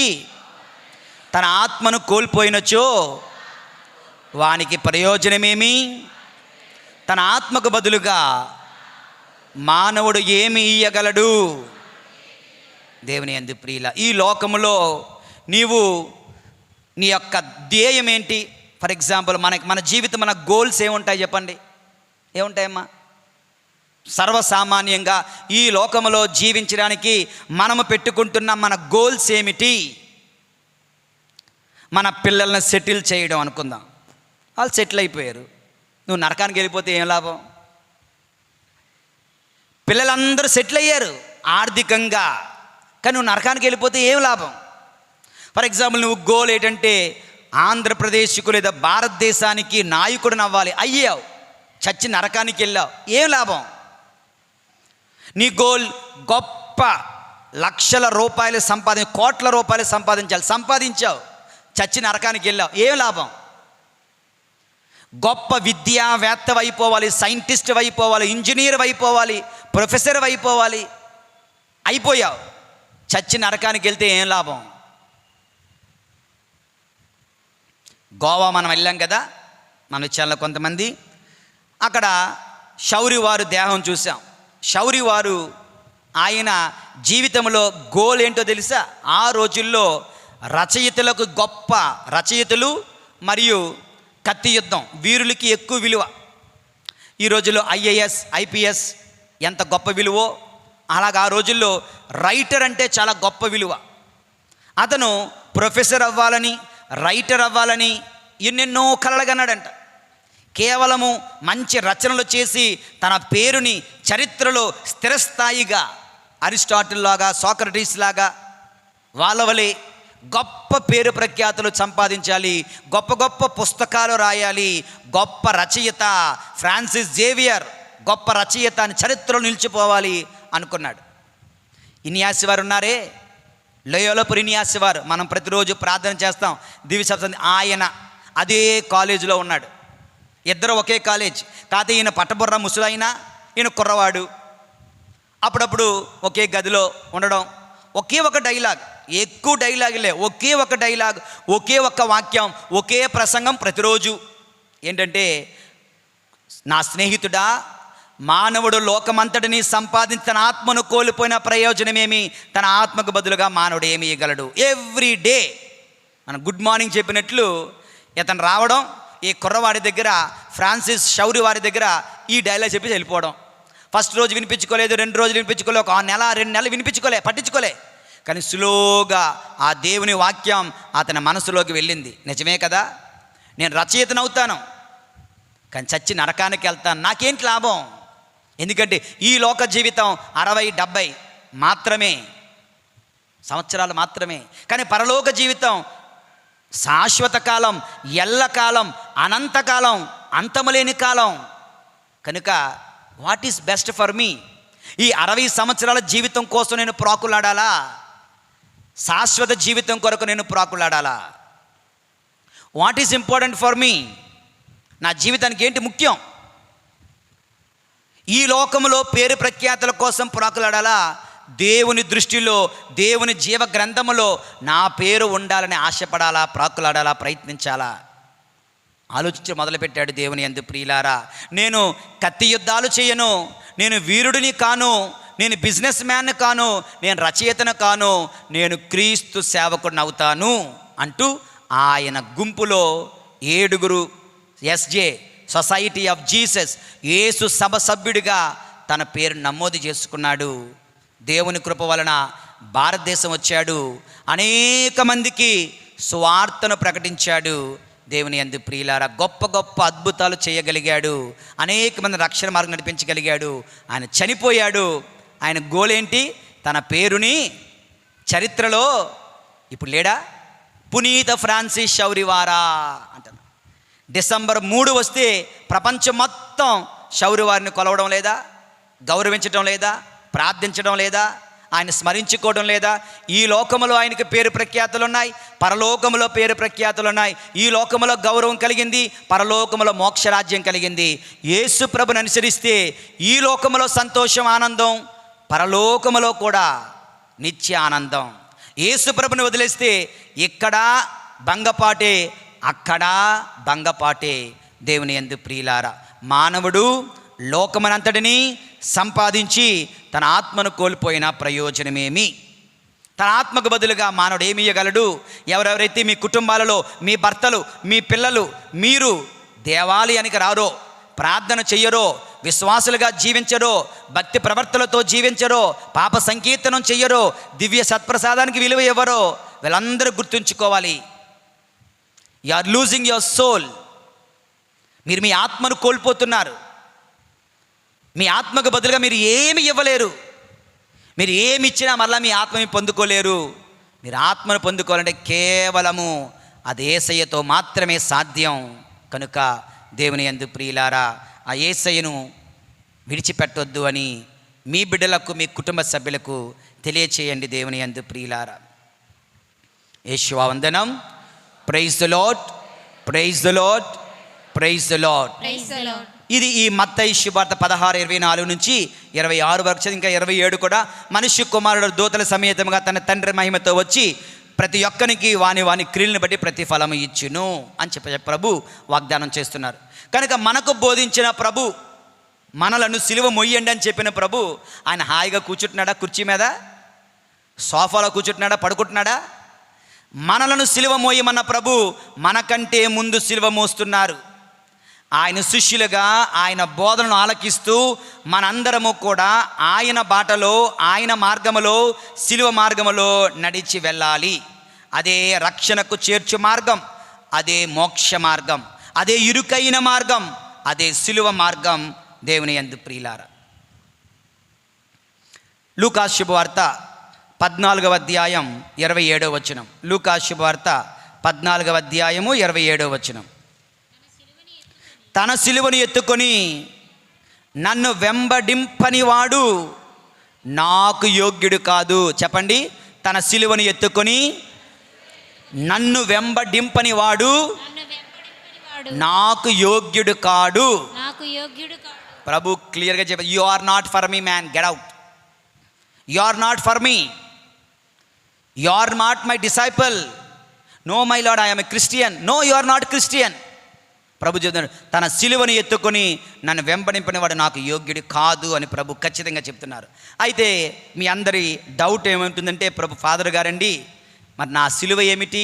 తన ఆత్మను కోల్పోయినచో వానికి ప్రయోజనమేమి? తన ఆత్మకు బదులుగా మానవుడు ఏమి ఇయ్యగలడు? దేవుని యందు ప్రియుల, ఈ లోకములో నీవు నీ యొక్క ధ్యేయం ఏంటి? ఫర్ ఎగ్జాంపుల్ మన జీవితం, మన గోల్స్ ఏముంటాయి చెప్పండి? ఏముంటాయమ్మా? సర్వసామాన్యంగా ఈ లోకములో జీవించడానికి మనము పెట్టుకుంటున్న మన గోల్స్ ఏమిటి? మన పిల్లల్ని సెటిల్ చేయడం అనుకుందాం. వాళ్ళు సెటిల్ అయిపోయారు, నువ్వు నరకానికి వెళ్ళిపోతే ఏం లాభం? పిల్లలందరూ సెటిల్ అయ్యారు ఆర్థికంగా, కానీ నువ్వు నరకానికి వెళ్ళిపోతే ఏం లాభం? ఫర్ ఎగ్జాంపుల్ నువ్వు గోల్ ఏంటంటే ఆంధ్రప్రదేశ్కు లేదా భారతదేశానికి నాయకుడిని అవ్వాలి, అయ్యావు, చచ్చి నరకానికి వెళ్ళావు, ఏం లాభం? నీ గోల్ గొప్ప లక్షల రూపాయలు కోట్ల రూపాయలు సంపాదించావు, చచ్చి నరకానికి వెళ్ళావు, ఏం లాభం? గొప్ప విద్యావేత్త అయిపోవాలి, సైంటిస్ట్ అయిపోవాలి, ఇంజనీర్ అయిపోవాలి, ప్రొఫెసర్ అయిపోవాలి, అయిపోయావు, చచ్చి నరకానికి వెళ్తే ఏం లాభం? గోవా మనం వెళ్ళాం కదా, మన విషయాల్లో కొంతమంది, అక్కడ శౌరి వారు దేహం చూసాం. శౌరి వారు ఆయన జీవితంలో గోల్ ఏంటో తెలుసా? ఆ రోజుల్లో రచయితలకు, గొప్ప రచయితలు మరియు కత్తి యుద్ధం, వీరులకి ఎక్కువ విలువ. ఈ రోజుల్లో ఐఏఎస్, ఐపీఎస్ ఎంత గొప్ప విలువో, అలాగా ఆ రోజుల్లో రైటర్ అంటే చాలా గొప్ప విలువ. అతను ప్రొఫెసర్ అవ్వాలని, రైటర్ అవ్వాలని ఎన్నెన్నో కలలుగన్నాడంట. కేవలము మంచి రచనలు చేసి తన పేరుని చరిత్రలో స్థిరస్థాయిగా అరిస్టాటిల్ లాగా, సోక్రటీస్ లాగా వాళ్ళ వలె గొప్ప పేరు ప్రఖ్యాతులు సంపాదించాలి, గొప్ప గొప్ప పుస్తకాలు రాయాలి, గొప్ప రచయిత ఫ్రాన్సిస్ జేవియర్ గొప్ప రచయిత అని చరిత్రలో నిలిచిపోవాలి అనుకున్నాడు. ఇనియాసి వారు ఉన్నారే, లోయోలా ఇనియాసి వారు, మనం ప్రతిరోజు ప్రార్థన చేస్తాం దివ్య సప్తమి, ఆయన అదే కాలేజీలో ఉన్నాడు. ఇద్దరు ఒకే కాలేజ్, కాకపోతే ఈయన పట్టబుర్ర ముసలైనా, ఈయన కుర్రవాడు. అప్పుడప్పుడు ఒకే గదిలో ఉండడం, ఒకే ఒక డైలాగ్, ఎక్కువ డైలాగులే, ఒకే ఒక డైలాగ్, ఒకే ఒక్క వాక్యం, ఒకే ప్రసంగం ప్రతిరోజు. ఏంటంటే, నా స్నేహితుడా, మానవుడు లోకమంతటిని సంపాదించి తన ఆత్మను కోల్పోయిన ప్రయోజనమేమి? తన ఆత్మకు బదులుగా మానవుడు ఏమి ఇవ్వగలడు? ఎవ్రీ డే మనం గుడ్ మార్నింగ్ చెప్పినట్లు ఇతను రావడం, ఈ కుర్రవాడి దగ్గర, ఫ్రాన్సిస్ శౌరి వారి దగ్గర ఈ డైలాగ్ చెప్పి వెళ్ళిపోవడం. ఫస్ట్ రోజు వినిపించుకోలేదు, 2 రోజులు వినిపించుకోలే, ఒక 1 నెల 2 నెలలు వినిపించుకోలే, పట్టించుకోలే. కానీ స్లోగా ఆ దేవుని వాక్యం అతని మనసులోకి వెళ్ళింది. నిజమే కదా, నేను రచయితను అవుతాను, కానీ చచ్చి నరకానికి వెళ్తాను, నాకేంటి లాభం? ఎందుకంటే ఈ లోక జీవితం 60-70 మాత్రమే సంవత్సరాలు మాత్రమే, కానీ పరలోక జీవితం శాశ్వత కాలం, ఎల్లకాలం, అనంతకాలం, అంతములేని కాలం. కనుక what is best for me? ఈ 60 సంవత్సరాల జీవితం కోసం నేను ప్రాకులాడాలా? శాశ్వత జీవితం కొరకు నేను ప్రాకులాడాలా? What is important for me? నా జీవితానికి ఏంటి ముఖ్యం? ఈ లోకములో పేరు ప్రఖ్యాతుల కోసం ప్రాకులాడాలా? దేవుని దృష్టిలో, దేవుని జీవ గ్రంథములో నా పేరు ఉండాలని ఆశపడాలా, ప్రాకులాడాలా, ప్రయత్నించాలా? ఆలోచించి మొదలుపెట్టాడు. దేవుని యందు ప్రియులారా, నేను కత్తి యుద్ధాలు చేయను, నేను వీరుడిని కాను, నేను బిజినెస్ మ్యాన్ కాను, నేను రచయితను కాను, నేను క్రీస్తు సేవకుడిని అవుతాను అంటూ ఆయన గుంపులో 7 ఎస్జే సొసైటీ ఆఫ్ జీసస్ యేసు సభ సభ్యుడిగా తన పేరు నమోదు చేసుకున్నాడు. దేవుని కృప వలన భారతదేశం వచ్చాడు, అనేక మందికి సువార్తను ప్రకటించాడు. దేవుని యందు ప్రియులారా, గొప్ప గొప్ప అద్భుతాలు చేయగలిగాడు, అనేక మంది రక్షణ మార్గం నడిపించగలిగాడు. ఆయన చనిపోయాడు. ఆయన గోల్ ఏంటి? తన పేరుని చరిత్రలో ఇప్పుడు లేడా? పునీత ఫ్రాన్సిస్ శౌరివారా అంటారు. డిసెంబర్ 3 వస్తే ప్రపంచం మొత్తం శౌరి వారిని కొలవడం లేదా? గౌరవించడం లేదా? ప్రార్థించడం లేదా? ఆయన స్మరించుకోవడం లేదా? ఈ లోకములో ఆయనకి పేరు ప్రఖ్యాతులు ఉన్నాయి, పరలోకములో పేరు ప్రఖ్యాతులు ఉన్నాయి. ఈ లోకములో గౌరవం కలిగింది, పరలోకములో మోక్షరాజ్యం కలిగింది. యేసు ప్రభుని అనుసరిస్తే ఈ లోకములో సంతోషం, ఆనందం, పరలోకములో కూడా నిత్య ఆనందం. యేసు ప్రభుని వదిలేస్తే ఇక్కడ భంగపాటే, అక్కడ భంగపాటే. దేవుని యందు ప్రియులారా, మానవుడు లోకమనంతటిని సంపాదించి తన ఆత్మను కోల్పోయిన ప్రయోజనమేమి? తన ఆత్మకు బదులుగా మానవుడు ఏమి ఇయ్యగలడు? ఎవరెవరైతే మీ కుటుంబాలలో మీ భర్తలు, మీ పిల్లలు, మీరు దేవాలయానికి రారో, ప్రార్థన చెయ్యరో, విశ్వాసులుగా జీవించరో, భక్తి ప్రవర్తనతో జీవించరో, పాప సంకీర్తనం చెయ్యరో, దివ్య సత్ప్రసాదానికి విలువ ఇవ్వరో, వీళ్ళందరూ గుర్తుంచుకోవాలి, you are losing your soul. మీరు మీ ఆత్మను కోల్పోతున్నారు. మీ ఆత్మకు బదులుగా మీరు ఏమి ఇవ్వలేరు. మీరు ఏమి ఇచ్చినా మరలా మీ ఆత్మని పొందుకోలేరు. మీరు ఆత్మను పొందుకోవాలంటే కేవలము అది యేసయ్యతో మాత్రమే సాధ్యం. కనుక దేవుని యందు ప్రియులారా, ఆ యేసయ్యను విడిచిపెట్టొద్దు అని మీ బిడ్డలకు, మీ కుటుంబ సభ్యులకు తెలియచేయండి. దేవుని యందు ప్రియులారా, యేషువా వందనం. Praise the Lord, praise the Lord, praise the Lord. Praise the Lord. ఇది ఈ మత్తయి శుభవార్త 16:24 నుంచి 26 వరకు, ఇంకా 27 కూడా, మనుష్య కుమారుడు దూతల సమేతముగా తన తండ్రి మహిమతో వచ్చి ప్రతి ఒక్కరికి వాని క్రియలను బట్టి ప్రతిఫలము ఇచ్చును అని చెప్పి ప్రభు వాగ్దానం చేస్తున్నారు. కనుక మనకు బోధించిన ప్రభు, మనలను సిలువ మొయ్యండి అని చెప్పిన ప్రభు, ఆయన హాయిగా కూర్చుంటున్నాడా? కుర్చీ మీద, సోఫాలో కూర్చుంటున్నాడా? పడుకుంటున్నాడా? మనలను సిలువ మోయమన్న ప్రభు మనకంటే ముందు సిలువ మోస్తున్నారు. ఆయన శిష్యులుగా ఆయన బోధనను ఆలకిస్తూ మనందరము కూడా ఆయన బాటలో, ఆయన మార్గములో, సిలువ మార్గములో నడిచి వెళ్ళాలి. అదే రక్షణకు చేర్చు మార్గం, అదే మోక్ష మార్గం, అదే ఇరుకైన మార్గం, అదే సిలువ మార్గం. దేవుని యందు ప్రియులారా, లూకా శుభవార్త 14వ అధ్యాయం 27వ వచనం. లూకా శుభవార్త 14వ అధ్యాయము 27వ వచనం. తన సిలువను ఎత్తుకొని నన్ను వెంబడింపని వాడు నాకు యోగ్యుడు కాదు. చెప్పండి, తన సిలువను ఎత్తుకొని నన్ను వెంబడింపని వాడు నాకు యోగ్యుడు కాడు. ప్రభు క్లియర్గా చెప్పారు, you are not for me man, get out. You are not for me, you are not my disciple. No my Lord, I am a Christian. No, you are not Christian. ప్రభు చెప్తున్నాడు, తన సిలువను ఎత్తుకొని నన్ను వెంబడింపని వాడు నాకు యోగ్యుడు కాదు అని ప్రభు ఖచ్చితంగా చెప్తున్నారు. అయితే మీ అందరి డౌట్ ఏముంటుందంటే, ప్రభు ఫాదర్ గారండి, మరి నా సిలువ ఏమిటి?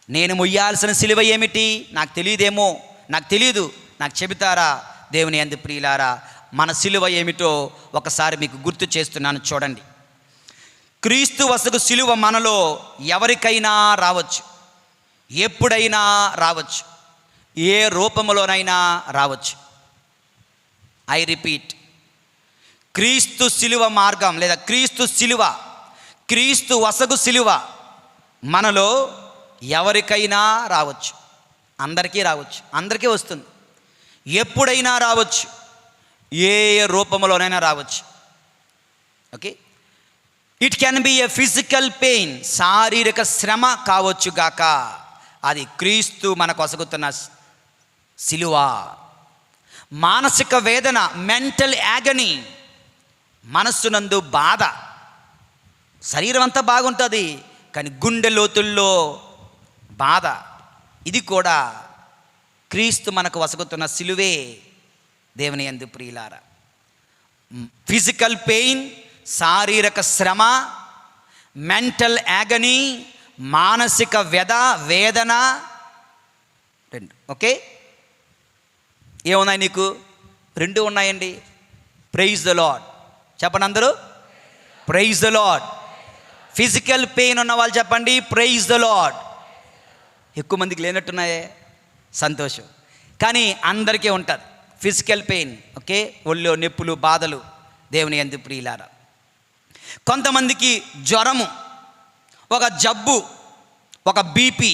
నేను మొయ్యాల్సిన సిలువ ఏమిటి? నాకు తెలియదేమో, నాకు తెలియదు, నాకు చెబుతారా? దేవుని యందు ప్రియులారా, మన సిలువ ఏమిటో ఒకసారి మీకు గుర్తు చేస్తున్నాను, చూడండి. క్రీస్తు వసకు సిలువ మనలో ఎవరికైనా రావచ్చు, ఎప్పుడైనా రావచ్చు, ఏ రూపంలోనైనా రావచ్చు. ఐ రిపీట్, క్రీస్తు సిలువ మార్గం లేదా క్రీస్తు సిలువ, క్రీస్తు వసగు సిలువ మనలో ఎవరికైనా రావచ్చు, అందరికీ రావచ్చు, అందరికీ వస్తుంది, ఎప్పుడైనా రావచ్చు, ఏ రూపంలోనైనా రావచ్చు. Okay, it can be A physical pain, శారీరక శ్రమ కావచ్చు గాక, అది క్రీస్తు మనకు వసగుతున్న సిలువ. మానసిక వేదన, మెంటల్ యాగనీ, మనస్సునందు బాధ, శరీరం అంతా బాగుంటుంది కానీ గుండె లోతుల్లో బాధ, ఇది కూడా క్రీస్తు మనకు వసగుతున్న సిలువే. దేవుని యందు ప్రియులారా, ఫిజికల్ పెయిన్, శారీరక శ్రమ, మెంటల్ యాగనీ, మానసిక వేదన, రెండు. ఓకే, ఏమున్నాయి నీకు? రెండు ఉన్నాయండి. ప్రైజ్ ద లార్డ్ చెప్పండి అందరూ, praise the Lord. Physical pain ఉన్న వాళ్ళు చెప్పండి, ప్రైజ్ ద లార్డ్. ఎక్కువ మందికి లేనట్టున్నాయే, సంతోషం. కానీ అందరికీ ఉంటుంది ఫిజికల్ పెయిన్. ఓకే, ఒళ్ళో నొప్పులు, బాధలు. దేవుని యందు ప్రియులారా, కొంతమందికి జ్వరము, ఒక జబ్బు, ఒక బీపీ,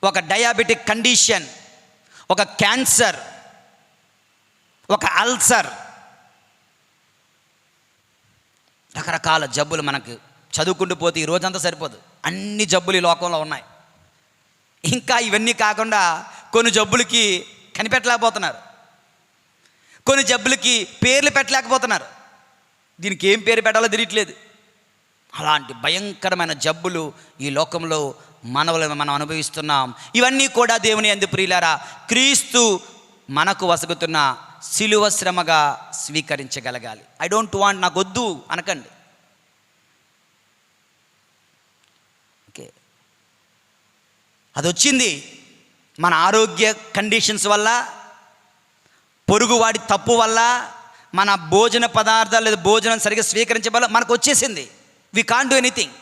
ఒక డయాబెటిక్ కండిషన్, ఒక క్యాన్సర్, ఒక అల్సర్, రకరకాల జబ్బులు. మనకు చదువుకుంటూ పోతే ఈ రోజంతా సరిపోదు, అన్ని జబ్బులు ఈ లోకంలో ఉన్నాయి. ఇంకా ఇవన్నీ కాకుండా కొన్ని జబ్బులకి కనిపెట్టలేకపోతున్నారు, కొన్ని జబ్బులకి పేర్లు పెట్టలేకపోతున్నారు. దీనికి ఏం పేరు పెట్టాలో తెలియట్లేదు. అలాంటి భయంకరమైన జబ్బులు ఈ లోకంలో మనవలను మనం అనుభవిస్తున్నాం. ఇవన్నీ కూడా దేవుని యందు ప్రియులారా క్రీస్తు మనకు వసగుతున్న సిలువ శ్రమగా స్వీకరించగలగాలి. ఐ డోంట్ వాంట్, నాకు వద్దు అనకండి. ఓకే, అది వచ్చింది మన ఆరోగ్య కండిషన్స్ వల్ల, పొరుగువాడి తప్పు వల్ల, మన భోజన పదార్థాలు లేదా భోజనం సరిగ్గా స్వీకరించబల్ల మనకు వచ్చేసింది. We can't do anything.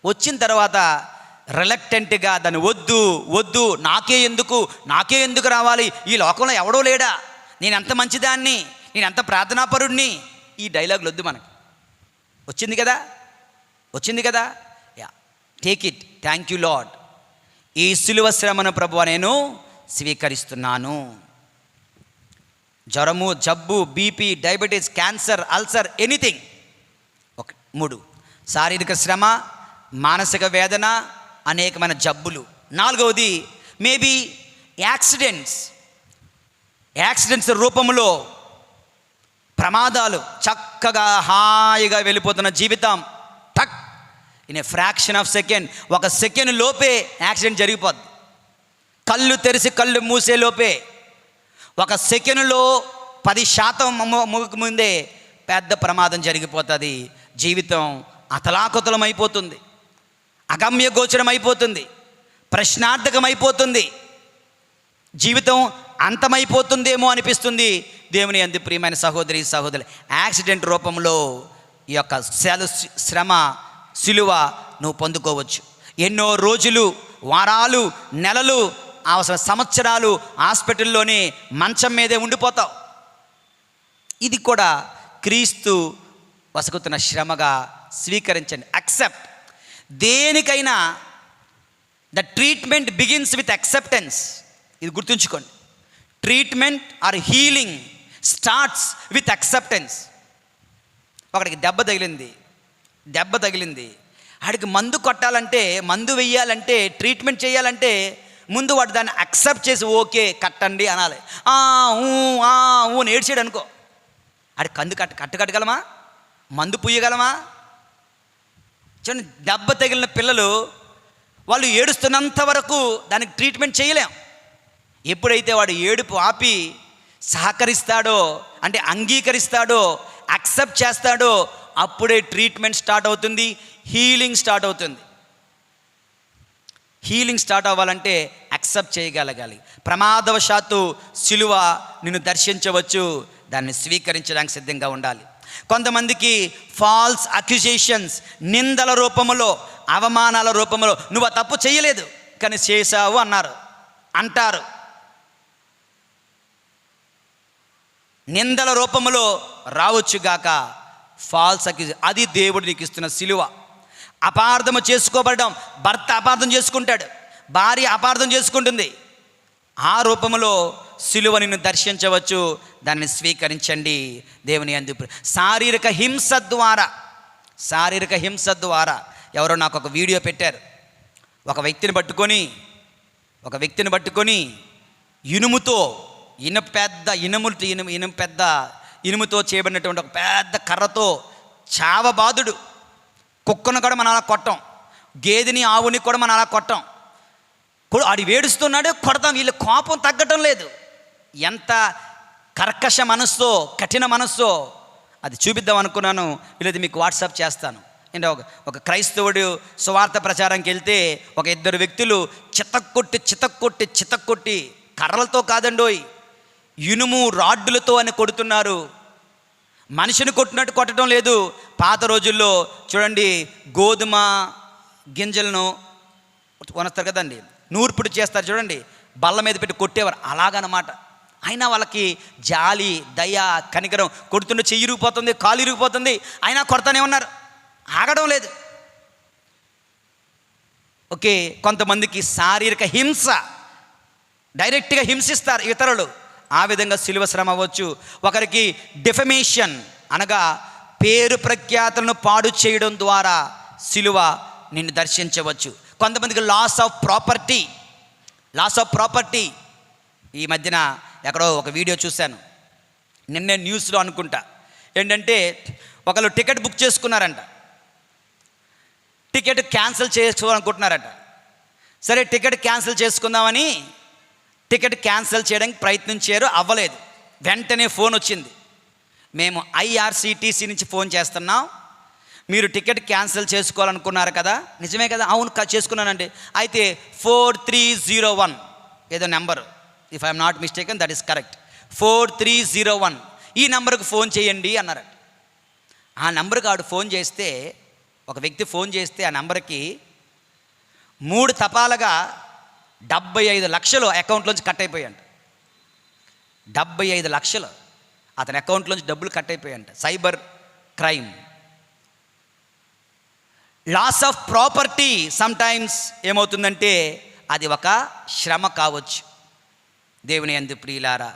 వచ్చిన తర్వాత రిలక్టెంట్గా దాన్ని వద్దు వద్దు, నాకే ఎందుకు రావాలి, ఈ లోకంలో ఎవడో లేడా, నేను ఎంత మంచిదాన్ని, నేను ఎంత ప్రార్థనాపరుణ్ణి, ఈ డైలాగులు వద్దు మనకి. వచ్చింది కదా yeah, take it, thank you lord. ఈ సిలువ శ్రమను ప్రభువా నేను స్వీకరిస్తున్నాను. జ్వరము, జబ్బు, BP, diabetes, cancer, ulcer, anything. 3 శారీరక శ్రమ, మానసిక వేదన, అనేకమైన జబ్బులు. 4వది మేబీ యాక్సిడెంట్స్ రూపంలో ప్రమాదాలు. చక్కగా హాయిగా వెళ్ళిపోతున్న జీవితం tuck in a fraction of second, 1 second లోపే యాక్సిడెంట్ జరిగిపోద్ది. కళ్ళు తెరిచి కళ్ళు మూసే లోపే 1 సెకండ్లో 10% ముందే పెద్ద ప్రమాదం జరిగిపోతుంది. జీవితం అతలాకుతలం అయిపోతుంది, అగమ్య గోచరం అయిపోతుంది, ప్రశ్నార్థకం అయిపోతుంది, జీవితం అంతమైపోతుందేమో అనిపిస్తుంది. దేవుని యందు ప్రియమైన సహోదరి సహోదరులు, యాక్సిడెంట్ రూపంలో ఈ యొక్క శ్రమ సిలువ నువ్వు పొందుకోవచ్చు. ఎన్నో రోజులు, వారాలు, నెలలు, అవసరం సంవత్సరాలు హాస్పిటల్లోనే మంచం మీదే ఉండిపోతావు. ఇది కూడా క్రీస్తు వసగుతున్న శ్రమగా స్వీకరించండి. అక్సెప్ట్. దేనికైనా the treatment begins with acceptance. ఇది గుర్తుంచుకోండి. Treatment are healing starts with acceptance. ఒకడికి దెబ్బ తగిలింది, ఆడికి మందు కొట్టాలంటే, మందు వెయ్యాలంటే, ట్రీట్మెంట్ చేయాలంటే ముందు వాడు దాన్ని అక్సెప్ట్ చేసి ఓకే కట్టండి అనాలి. ఊ ఏడ్చాడు అనుకో, ఆడికి కందు కట్టగలమా? మందు పుయ్యగలమా? చూడండి, దెబ్బ తగిలిన పిల్లలు వాళ్ళు ఏడుస్తున్నంత వరకు దానికి ట్రీట్మెంట్ చేయలేం. ఎప్పుడైతే వాడు ఏడుపు ఆపి సహకరిస్తాడో, అంటే అంగీకరిస్తాడో, అక్సెప్ట్ చేస్తాడో, అప్పుడే ట్రీట్మెంట్ స్టార్ట్ అవుతుంది, హీలింగ్ స్టార్ట్ అవుతుంది. హీలింగ్ స్టార్ట్ అవ్వాలంటే అక్సెప్ట్ చేయగలగాలి. ప్రమాదవశాత్తు సిలువ నిన్ను దర్శించవచ్చు, దాన్ని స్వీకరించడానికి సిద్ధంగా ఉండాలి. కొంతమందికి ఫాల్స్ అక్యుజేషన్స్, నిందల రూపంలో, అవమానాల రూపంలో, నువ్వు ఆ తప్పు చేయలేదు కానీ చేశావు అంటారు. నిందల రూపంలో రావచ్చుగాక ఫాల్స్ అక్యూజేషన్. అది దేవుడు నీకు ఇస్తున్న సిలువ. అపార్థము చేసుకోబడడం, భర్త అపార్థం చేసుకుంటాడు, భార్య అపార్థం చేసుకుంటుంది. ఆ రూపంలో సిలువ నిన్ను దర్శించవచ్చు, దాన్ని స్వీకరించండి. దేవుని యందు శారీరక హింస ద్వారా ఎవరో నాకు ఒక వీడియో పెట్టారు. ఒక వ్యక్తిని పట్టుకొని ఇనుముతో, ఇనుముతో చేయబడినటువంటి ఒక పెద్ద కర్రతో చావబాదుడు. కుక్కను కూడా మనం అలా కొట్టం, గేదెని ఆవుని కూడా మనం అలా కొట్టం. ఆడి వేడుస్తున్నాడు, కొడతాం. వీళ్ళు కోపం తగ్గటం లేదు. ఎంత కర్కశ మనస్సో, కఠిన మనస్సో అది చూపిద్దాం అనుకున్నాను. వీళ్ళది మీకు వాట్సాప్ చేస్తాను. అంటే ఒక క్రైస్తవుడు సువార్త ప్రచారంకి వెళ్తే ఒక 2 వ్యక్తులు చితక్కొట్టి కర్రలతో కాదండోయ్, ఇనుము రాడ్డులతో అని కొడుతున్నారు. మనిషిని కొట్టినట్టు కొట్టడం లేదు. పాత రోజుల్లో చూడండి, గోధుమ గింజలను కొనస్తారు కదండి, నూర్పిడి చేస్తారు చూడండి, బల్ల మీద పెట్టి కొట్టేవారు. అలాగనమాట. అయినా వాళ్ళకి జాలి, దయ, కనికరం. కొడుతుంటే చెయ్యి ఇరిగిపోతుంది, కాలు ఇరిగిపోతుంది, అయినా కొడతానే ఉన్నారు, ఆగడం లేదు. ఓకే, కొంతమందికి శారీరక హింస, డైరెక్ట్గా హింసిస్తారు ఇతరులు. ఆ విధంగా సిలువ శ్రమ అవ్వచ్చు. ఒకరికి డిఫమేషన్ అనగా పేరు ప్రఖ్యాతులను పాడు చేయడం ద్వారా సిలువ నిన్ను దర్శించవచ్చు. కొంతమందికి లాస్ ఆఫ్ ప్రాపర్టీ. ఈ మధ్యన ఎక్కడో ఒక వీడియో చూశాను, నిన్నే న్యూస్లో అనుకుంటా. ఏంటంటే ఒకళ్ళు టికెట్ బుక్ చేసుకున్నారంట, టికెట్ క్యాన్సిల్ చేసుకోవాలనుకుంటున్నారట. సరే టికెట్ క్యాన్సిల్ చేసుకుందామని టికెట్ క్యాన్సిల్ చేయడానికి ప్రయత్నించారు, అవ్వలేదు. వెంటనే ఫోన్ వచ్చింది, మేము ఐఆర్సిటీసీ నుంచి ఫోన్ చేస్తున్నాం, మీరు టికెట్ క్యాన్సిల్ చేసుకోవాలనుకున్నారు కదా. నిజమే కదా, అవును చేసుకున్నానండి. అయితే 4301 ఏదో number, if I'm not mistaken that is correct, 4301 ఈ నెంబర్కి ఫోన్ చేయండి అన్నారు. ఆ నెంబర్కి ఆవిడ ఫోన్ చేస్తే, ఒక వ్యక్తి ఫోన్ చేస్తే ఆ నెంబర్కి 3 తపాలుగా 75 లక్షలు అకౌంట్లోంచి కట్ అయిపోయాయంట. 75 లక్షలు అతని అకౌంట్లోంచి డబ్బులు కట్ అయిపోయాయంట. Cyber crime. Loss of property sometimes ఏమవుతుందంటే అది ఒక శ్రమ కావచ్చు. దేవుని యందు ప్రియులారా,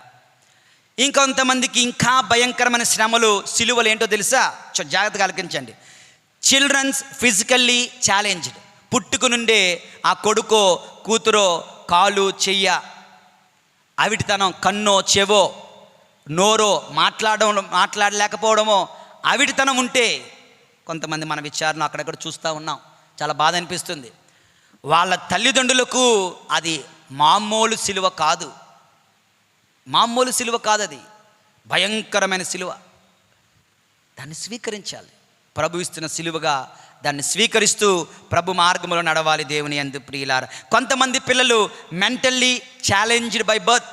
ఇంకొంతమందికి ఇంకా భయంకరమైన శ్రమలు, సిలువలు ఏంటో తెలుసా? జాగ్రత్తగా ఆలకించండి. Childrens physically challenged. పుట్టుకు నుండే ఆ కొడుకో కూతురో కాలు చెయ్య అవిటితనం, కన్నో చెవో నోరో మాట్లాడలేకపోవడమో అవిటితనం ఉంటే కొంతమంది మన విచారణ అక్కడక్కడ చూస్తూ ఉన్నాం. చాలా బాధ అనిపిస్తుంది. వాళ్ళ తల్లిదండ్రులకు అది మామూలు సిలువ కాదు, మామూలు సిలువ కాదు, అది భయంకరమైన సిలువ. దాన్ని స్వీకరించాలి. ప్రభు ఇస్తున్న సిలువగా దాన్ని స్వీకరిస్తూ ప్రభు మార్గంలో నడవాలి. దేవుని యందు ప్రియులారా, కొంతమంది పిల్లలు మెంటల్లీ ఛాలెంజ్డ్ బై బర్త్.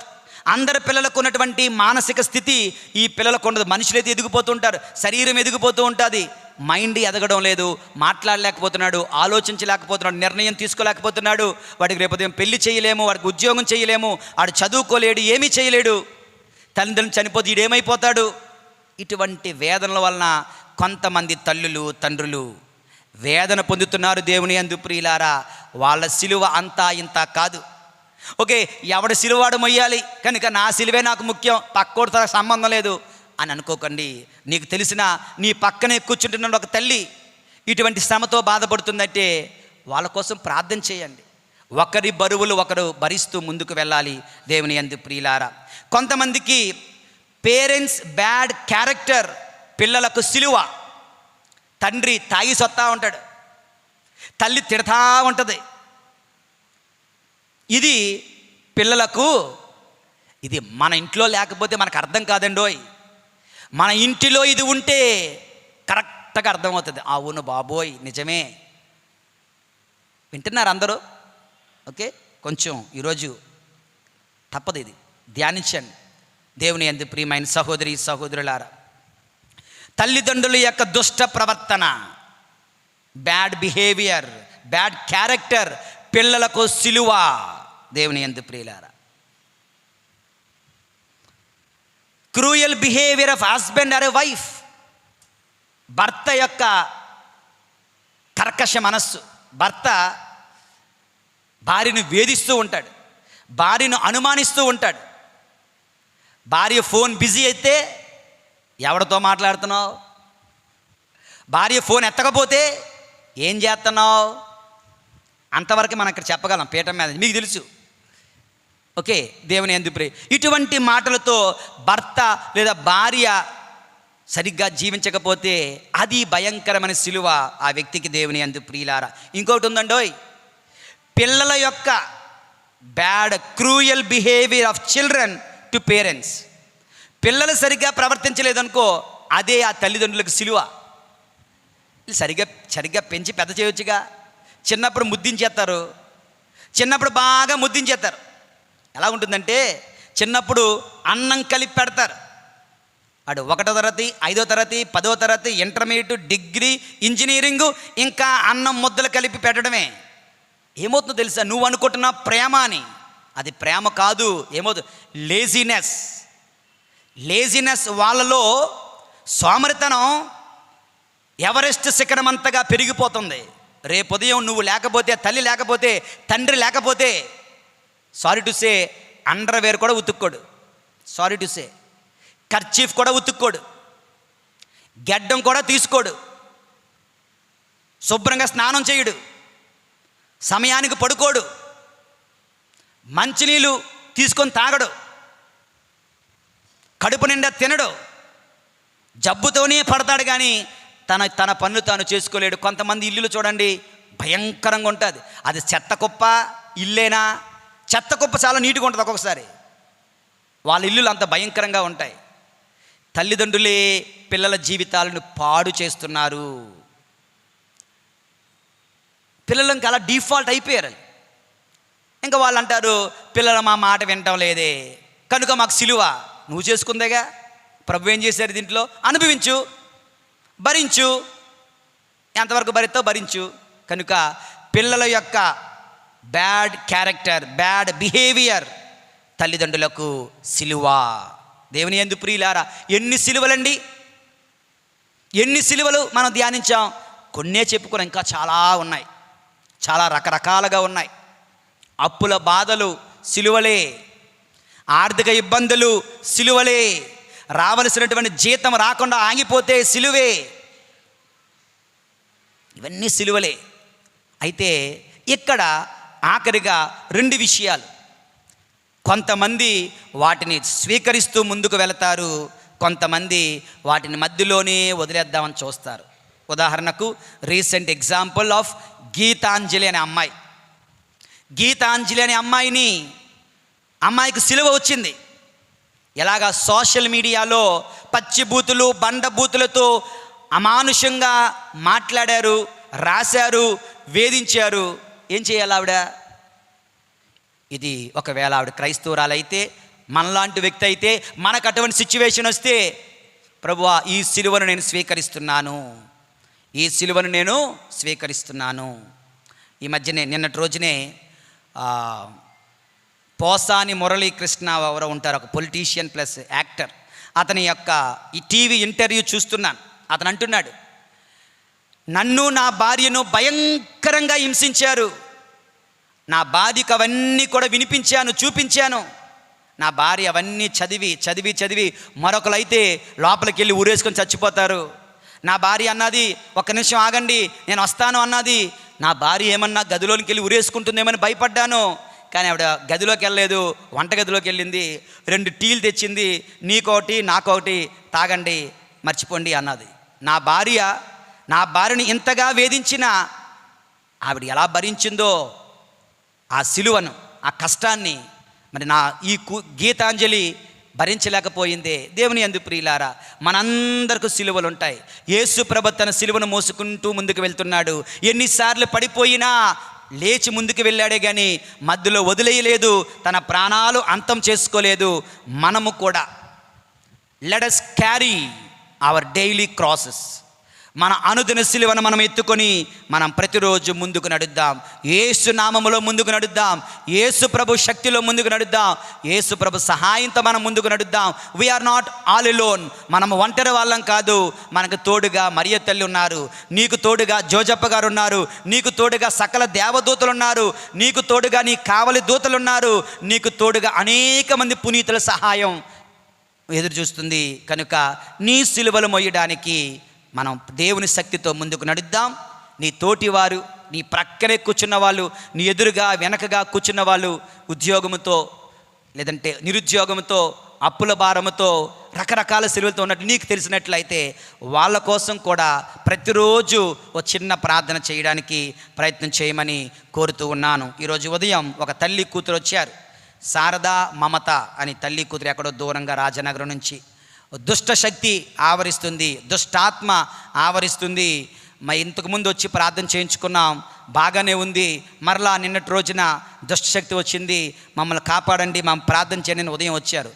అందరి పిల్లలకు ఉన్నటువంటి మానసిక స్థితి ఈ పిల్లలకు ఉండదు. మనుషులైతే ఎదిగిపోతుంటారు, శరీరం ఎదిగిపోతూ ఉంటుంది, మైండ్ ఎదగడం లేదు, మాట్లాడలేకపోతున్నాడు, ఆలోచించలేకపోతున్నాడు, నిర్ణయం తీసుకోలేకపోతున్నాడు. వాడికి రేపు ఉదయం పెళ్లి చేయలేము, వాడికి ఉద్యోగం చేయలేము, వాడు చదువుకోలేడు, ఏమీ చేయలేడు. తల్లిదండ్రులు చనిపోతే ఈడేమైపోతాడు? ఇటువంటి వేదనల వలన కొంతమంది తల్లులు తండ్రులు వేదన పొందుతున్నారు. దేవుని యందు ప్రియులారా, వాళ్ళ సిలువ అంతా ఇంత కాదు. ఓకే, ఎవడ సిలువాడు మొయ్యాలి కనుక నా సిలువే నాకు ముఖ్యం, పక్కోడితో సంబంధం లేదు అని అనుకోకండి. నీకు తెలిసిన నీ పక్కనే కూర్చుంటున్న ఒక తల్లి ఇటువంటి శ్రమతో బాధపడుతుందంటే వాళ్ళ కోసం ప్రార్థన చేయండి. ఒకరి బరువులు ఒకరు భరిస్తూ ముందుకు వెళ్ళాలి. దేవుని యందు ప్రియులారా, కొంతమందికి పేరెంట్స్ బ్యాడ్ క్యారెక్టర్ పిల్లలకు సిలువ. తండ్రి తాగి సొత్తా ఉంటాడు, తల్లి తిడతా ఉంటుంది. ఇది పిల్లలకు, ఇది మన ఇంట్లో లేకపోతే మనకు అర్థం కాదండోయ్. మన ఇంటిలో ఇది ఉంటే కరెక్ట్గా అర్థమవుతుంది. అవును బాబోయ్, నిజమే. వింటున్నారు అందరూ? ఓకే, కొంచెం ఈరోజు తప్పదు, ఇది ధ్యానించండి. దేవుని యందు ప్రియమైన సహోదరి సహోదరులారా, తల్లిదండ్రుల యొక్క దుష్ట ప్రవర్తన, బ్యాడ్ బిహేవియర్, బ్యాడ్ క్యారెక్టర్ పిల్లలకు సిలువ. దేవుని యందు ప్రియులారా, cruel behaviour of husband or a wife. భర్త యొక్క కర్కశ మనస్సు. భర్త భార్యను వేధిస్తూ ఉంటాడు, భార్యను అనుమానిస్తూ ఉంటాడు. భార్య ఫోన్ బిజీ అయితే ఎవరితో మాట్లాడుతున్నావు, భార్య ఫోన్ ఎత్తకపోతే ఏం చేస్తున్నావు, అంతవరకు మనం ఇక్కడ చెప్పగలం పీఠం మీద, మీకు తెలుసు. ఓకే, దేవుని యందు ప్రియ, ఇటువంటి మాటలతో భర్త లేదా భార్య సరిగ్గా జీవించకపోతే అది భయంకరమైన సిలువ ఆ వ్యక్తికి. దేవుని యందు ప్రియులారా, ఇంకొకటి ఉందండోయ్, పిల్లల యొక్క bad cruel behaviour of children to parents. పిల్లలు సరిగ్గా ప్రవర్తించలేదనుకో, అదే ఆ తల్లిదండ్రులకు సిలువ. సరిగ్గా పెంచి పెద్ద చేయొచ్చుగా. చిన్నప్పుడు ముద్దించేస్తారు, చిన్నప్పుడు బాగా ముద్దించేస్తారు. ఎలా ఉంటుందంటే, చిన్నప్పుడు అన్నం కలిపి పెడతారు. వాడు 1వ తరగతి, 5వ తరగతి, 10వ తరగతి, ఇంటర్మీడియట్, డిగ్రీ, ఇంజనీరింగు, ఇంకా అన్నం ముద్దలు కలిపి పెట్టడమే. ఏమవుతుందో తెలుసా? నువ్వు అనుకుంటున్న ప్రేమ అని, అది ప్రేమ కాదు. ఏమవుతుంది? లేజినెస్ వాళ్ళలో సోమరితనం ఎవరెస్ట్ శిఖరమంతగా పెరిగిపోతుంది. రేపు ఉదయం నువ్వు లేకపోతే, తల్లి లేకపోతే, తండ్రి లేకపోతే, సారీ టు సే, అండర్వేర్ కూడా ఉతుక్కోడు, సారీ టు సే, కర్చీఫ్ కూడా ఉతుక్కోడు, గెడ్డం కూడా తీసుకోడు, శుభ్రంగా స్నానం చేయడు, సమయానికి పడుకోడు, మంచినీళ్ళు తీసుకొని తాగడు, కడుపు నిండా తినడు, జబ్బుతోనే పడతాడు, కానీ తన పనులు తాను చేసుకోలేడు. కొంతమంది ఇల్లులు చూడండి, భయంకరంగా ఉంటుంది. అది చెత్త కుప్ప, ఇల్లేనా? చెత్త కుప్ప చాలా నీట్గా ఉంటుంది ఒక్కొక్కసారి. వాళ్ళ ఇల్లులు అంత భయంకరంగా ఉంటాయి. తల్లిదండ్రులే పిల్లల జీవితాలను పాడు చేస్తున్నారు. పిల్లలు ఇంకా అలా డిఫాల్ట్ అయిపోయారు. ఇంకా వాళ్ళు అంటారు, పిల్లలు మా మాట వినటం లేదే కనుక మాకు సిలువ. నువ్వు చేసుకుందేగా. ప్రభు ఏం చేశారు దీంట్లో? అనుభవించు, భరించు, ఎంతవరకు భరిస్తావు భరించు. కనుక పిల్లల యొక్క బ్యాడ్ క్యారెక్టర్, బ్యాడ్ బిహేవియర్ తల్లిదండ్రులకు సిలువ. దేవుని యందు ప్రియులారా, ఎన్ని సిలువలండి, ఎన్ని సిలువలు మనం ధ్యానించాం. కొన్నే చెప్పుకున్నాం, ఇంకా చాలా ఉన్నాయి, చాలా రకరకాలుగా ఉన్నాయి. అప్పుల బాధలు సిలువలే, ఆర్థిక ఇబ్బందులు సిలువలే, రావలసినటువంటి జీతం రాకుండా ఆగిపోతే సిలువే. ఇవన్నీ సిలువలే. అయితే ఇక్కడ ఆఖరిగా 2 విషయాలు. కొంతమంది వాటిని స్వీకరిస్తూ ముందుకు వెళతారు, కొంతమంది వాటిని మధ్యలోనే వదిలేద్దామని చూస్తారు. ఉదాహరణకు రీసెంట్ ఎగ్జాంపుల్ ఆఫ్ గీతాంజలి అనే అమ్మాయి. గీతాంజలి అనే అమ్మాయికి సిలువ వచ్చింది. ఎలాగా? సోషల్ మీడియాలో పచ్చి బూతులు, బండ బూతులతో అమానుషంగా మాట్లాడారు, రాశారు, వేధించారు. ఏం చేయాలి ఆవిడ? ఇది ఒకవేళ ఆవిడ క్రైస్తవురాలైతే, మనలాంటి వ్యక్తి అయితే, మనకు అటువంటి సిచ్యువేషన్ వస్తే, ప్రభువా ఈ సిలువను నేను స్వీకరిస్తున్నాను, ఈ సిలువను నేను స్వీకరిస్తున్నాను. ఈ మధ్యనే నిన్నటి రోజునే పోసాని మురళీకృష్ణ ఎవరో ఉంటారు, ఒక పొలిటీషియన్ ప్లస్ యాక్టర్. అతని యొక్క ఈ టీవీ ఇంటర్వ్యూ చూస్తున్నాను. అతను అంటున్నాడు, నన్ను నా భార్యను భయంకరంగా హింసించారు. నా భార్యకు అవన్నీ కూడా వినిపించాను, చూపించాను. నా భార్య అవన్నీ చదివి చదివి చదివి మరొకరైతే లోపలికి వెళ్ళి ఊరేసుకొని చచ్చిపోతారు. నా భార్య అన్నది, ఒక్క నిమిషం ఆగండి నేను వస్తాను అన్నది. నా భార్య ఏమన్నా గదిలోకి వెళ్ళి ఊరేసుకుంటుందేమని భయపడ్డాను. కానీ ఆవిడ గదిలోకి వెళ్ళలేదు, వంటగదిలోకి వెళ్ళింది. 2 టీలు తెచ్చింది, నీకోటి నాకోటి, తాగండి మర్చిపోండి అన్నది. నా భార్యని ఇంతగా వేధించిన ఆవిడ ఎలా భరించిందో ఆ సిలువను, ఆ కష్టాన్ని, మరి ఈ గీతాంజలి భరించలేకపోయిందే. దేవుని యందు ప్రియులారా, మనందరికీ సిలువలు ఉంటాయి. యేసు ప్రభు తన సిలువను మోసుకుంటూ ముందుకు వెళ్తున్నాడు. ఎన్నిసార్లు పడిపోయినా లేచి ముందుకు వెళ్ళాడే కానీ మధ్యలో వదిలేయలేదు, తన ప్రాణాలు అంతం చేసుకోలేదు. మనము కూడా let us carry hour daily crosses. మన అనుదిన సిలువను మనం ఎత్తుకొని మనం ప్రతిరోజు ముందుకు నడుద్దాం. యేసు నామములో ముందుకు నడుద్దాం, యేసు ప్రభు శక్తిలో ముందుకు నడుద్దాం, యేసు ప్రభు సహాయంతో మనం ముందుకు నడుద్దాం. We are not all alone. మనము ఒంటరి వాళ్ళం కాదు. మనకు తోడుగా మరియ తల్లి ఉన్నారు, నీకు తోడుగా జోజప్ప గారు ఉన్నారు, నీకు తోడుగా సకల దేవదూతలు ఉన్నారు, నీకు తోడుగా నీ కావలి దూతలు ఉన్నారు, నీకు తోడుగా అనేక మంది పునీతుల సహాయం ఎదురు చూస్తుంది. కనుక నీ సిలువలు మోయడానికి మనం దేవుని శక్తితో ముందుకు నడుద్దాం. నీ తోటివారు, నీ ప్రక్కనే కూర్చున్న వాళ్ళు, నీ ఎదురుగా వెనకగా కూర్చున్న వాళ్ళు ఉద్యోగంతో లేదంటే నిరుద్యోగంతో, అప్పుల భారముతో, రకరకాల సిలువలతో ఉన్నట్టు నీకు తెలిసినట్లయితే వాళ్ళ కోసం కూడా ప్రతిరోజు ఒక చిన్న ప్రార్థన చేయడానికి ప్రయత్నం చేయమని కోరుతూ ఉన్నాను. ఈరోజు ఉదయం ఒక తల్లి కూతురు వచ్చారు, శారదా మమత అని తల్లి కూతురు. ఎక్కడో దూరంగా రాజనగరం నుంచి దుష్ట శక్తి ఆవరిస్తుంది, దుష్టాత్మ ఆవరిస్తుంది. ఇంతకుముందు వచ్చి ప్రార్థన చేయించుకున్నాం, బాగానే ఉంది. మరలా నిన్నటి రోజున దుష్టశక్తి వచ్చింది, మమ్మల్ని కాపాడండి, మమ్మల్ని ప్రార్థన చేయండి ఉదయం వచ్చారు.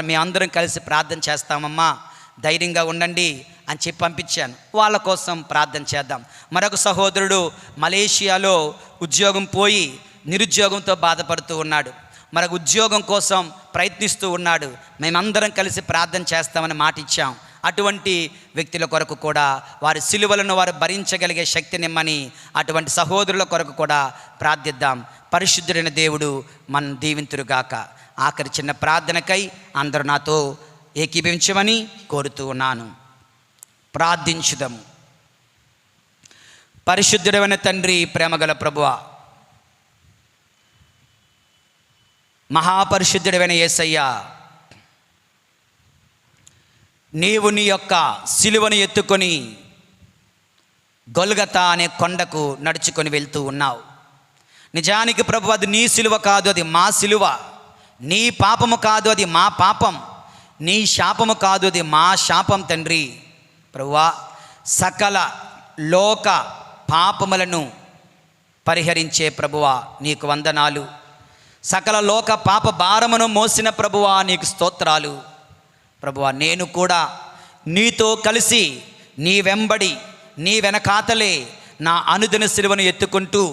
మేమందరం కలిసి ప్రార్థన చేస్తామమ్మా, ధైర్యంగా ఉండండి అని చెప్పి పంపించాను. వాళ్ళ కోసం ప్రార్థన చేద్దాం. మరొక సహోదరుడు మలేషియాలో ఉద్యోగం పోయి నిరుద్యోగంతో బాధపడుతూ ఉన్నాడు, మరొక ఉద్యోగం కోసం ప్రయత్నిస్తూ ఉన్నాడు. మేమందరం కలిసి ప్రార్థన చేస్తామని మాట ఇచ్చాం. అటువంటి వ్యక్తుల కొరకు కూడా వారి సిలువలను వారు భరించగలిగే శక్తినిమ్మని అటువంటి సహోదరుల కొరకు కూడా ప్రార్థిద్దాం. పరిశుద్ధుడైన దేవుడు మనం దీవింతురుగాక. ఆఖరి చిన్న ప్రార్థనకై అందరూ నాతో ఏకీభవించమని కోరుతూ ఉన్నాను. ప్రార్థించుదాము. పరిశుద్ధుడైన తండ్రి, ప్రేమగల ప్రభువా, మహాపరిశుద్ధుడైన యేసయ్యా, నీవు నీ యొక్క సిలువను ఎత్తుకొని గొల్గతా అనే కొండకు నడుచుకొని వెళ్తూ ఉన్నావు. నిజానికి ప్రభు అది నీ సిలువ కాదు, అది మా సిలువ. నీ పాపము కాదు, అది మా పాపం. నీ శాపము కాదు, అది మా శాపం తండ్రి. ప్రభువా, సకల లోక పాపములను పరిహరించే ప్రభువా నీకు వందనాలు. సకల లోక పాప భారమును మోసిన ప్రభువా నీకు స్తోత్రాలు. ప్రభువా, నేను కూడా నీతో కలిసి నీ వెంబడి నీ వెనకాతలే నా అనుదిన సిలువను ఎత్తుకుంటూ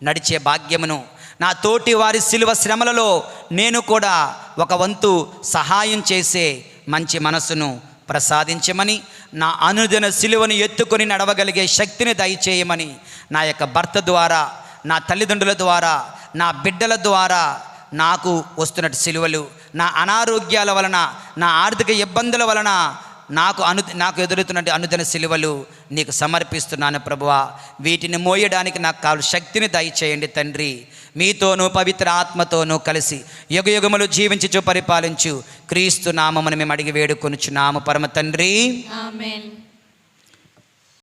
నడిచే భాగ్యమును, నా తోటి వారి సిలువ శ్రమలలో నేను కూడా ఒక వంతు సహాయం చేసే మంచి మనసును ప్రసాదించమని, నా అనుదిన సిలువను ఎత్తుకొని నడవగలిగే శక్తిని దయచేయమని, నా యొక్క భర్త ద్వారా, నా తల్లిదండ్రుల ద్వారా, నా బిడ్డల ద్వారా నాకు వస్తున్నట్టు సిలువలు, నా అనారోగ్యాల వలన, నా ఆర్థిక ఇబ్బందుల వలన నాకు ఎదురుతున్నట్టు అనుదిన సిలువలు నీకు సమర్పిస్తున్నాను ప్రభువా. వీటిని మోయడానికి నాకు కావాలి శక్తిని దయచేయండి తండ్రి. మీతోనూ పవిత్ర ఆత్మతోనూ కలిసి యుగయుగములు జీవించుచు పరిపాలించు క్రీస్తు నామమును మేము అడిగి వేడుకొనుచున్నాము పరమ తండ్రి. ఆమేన్.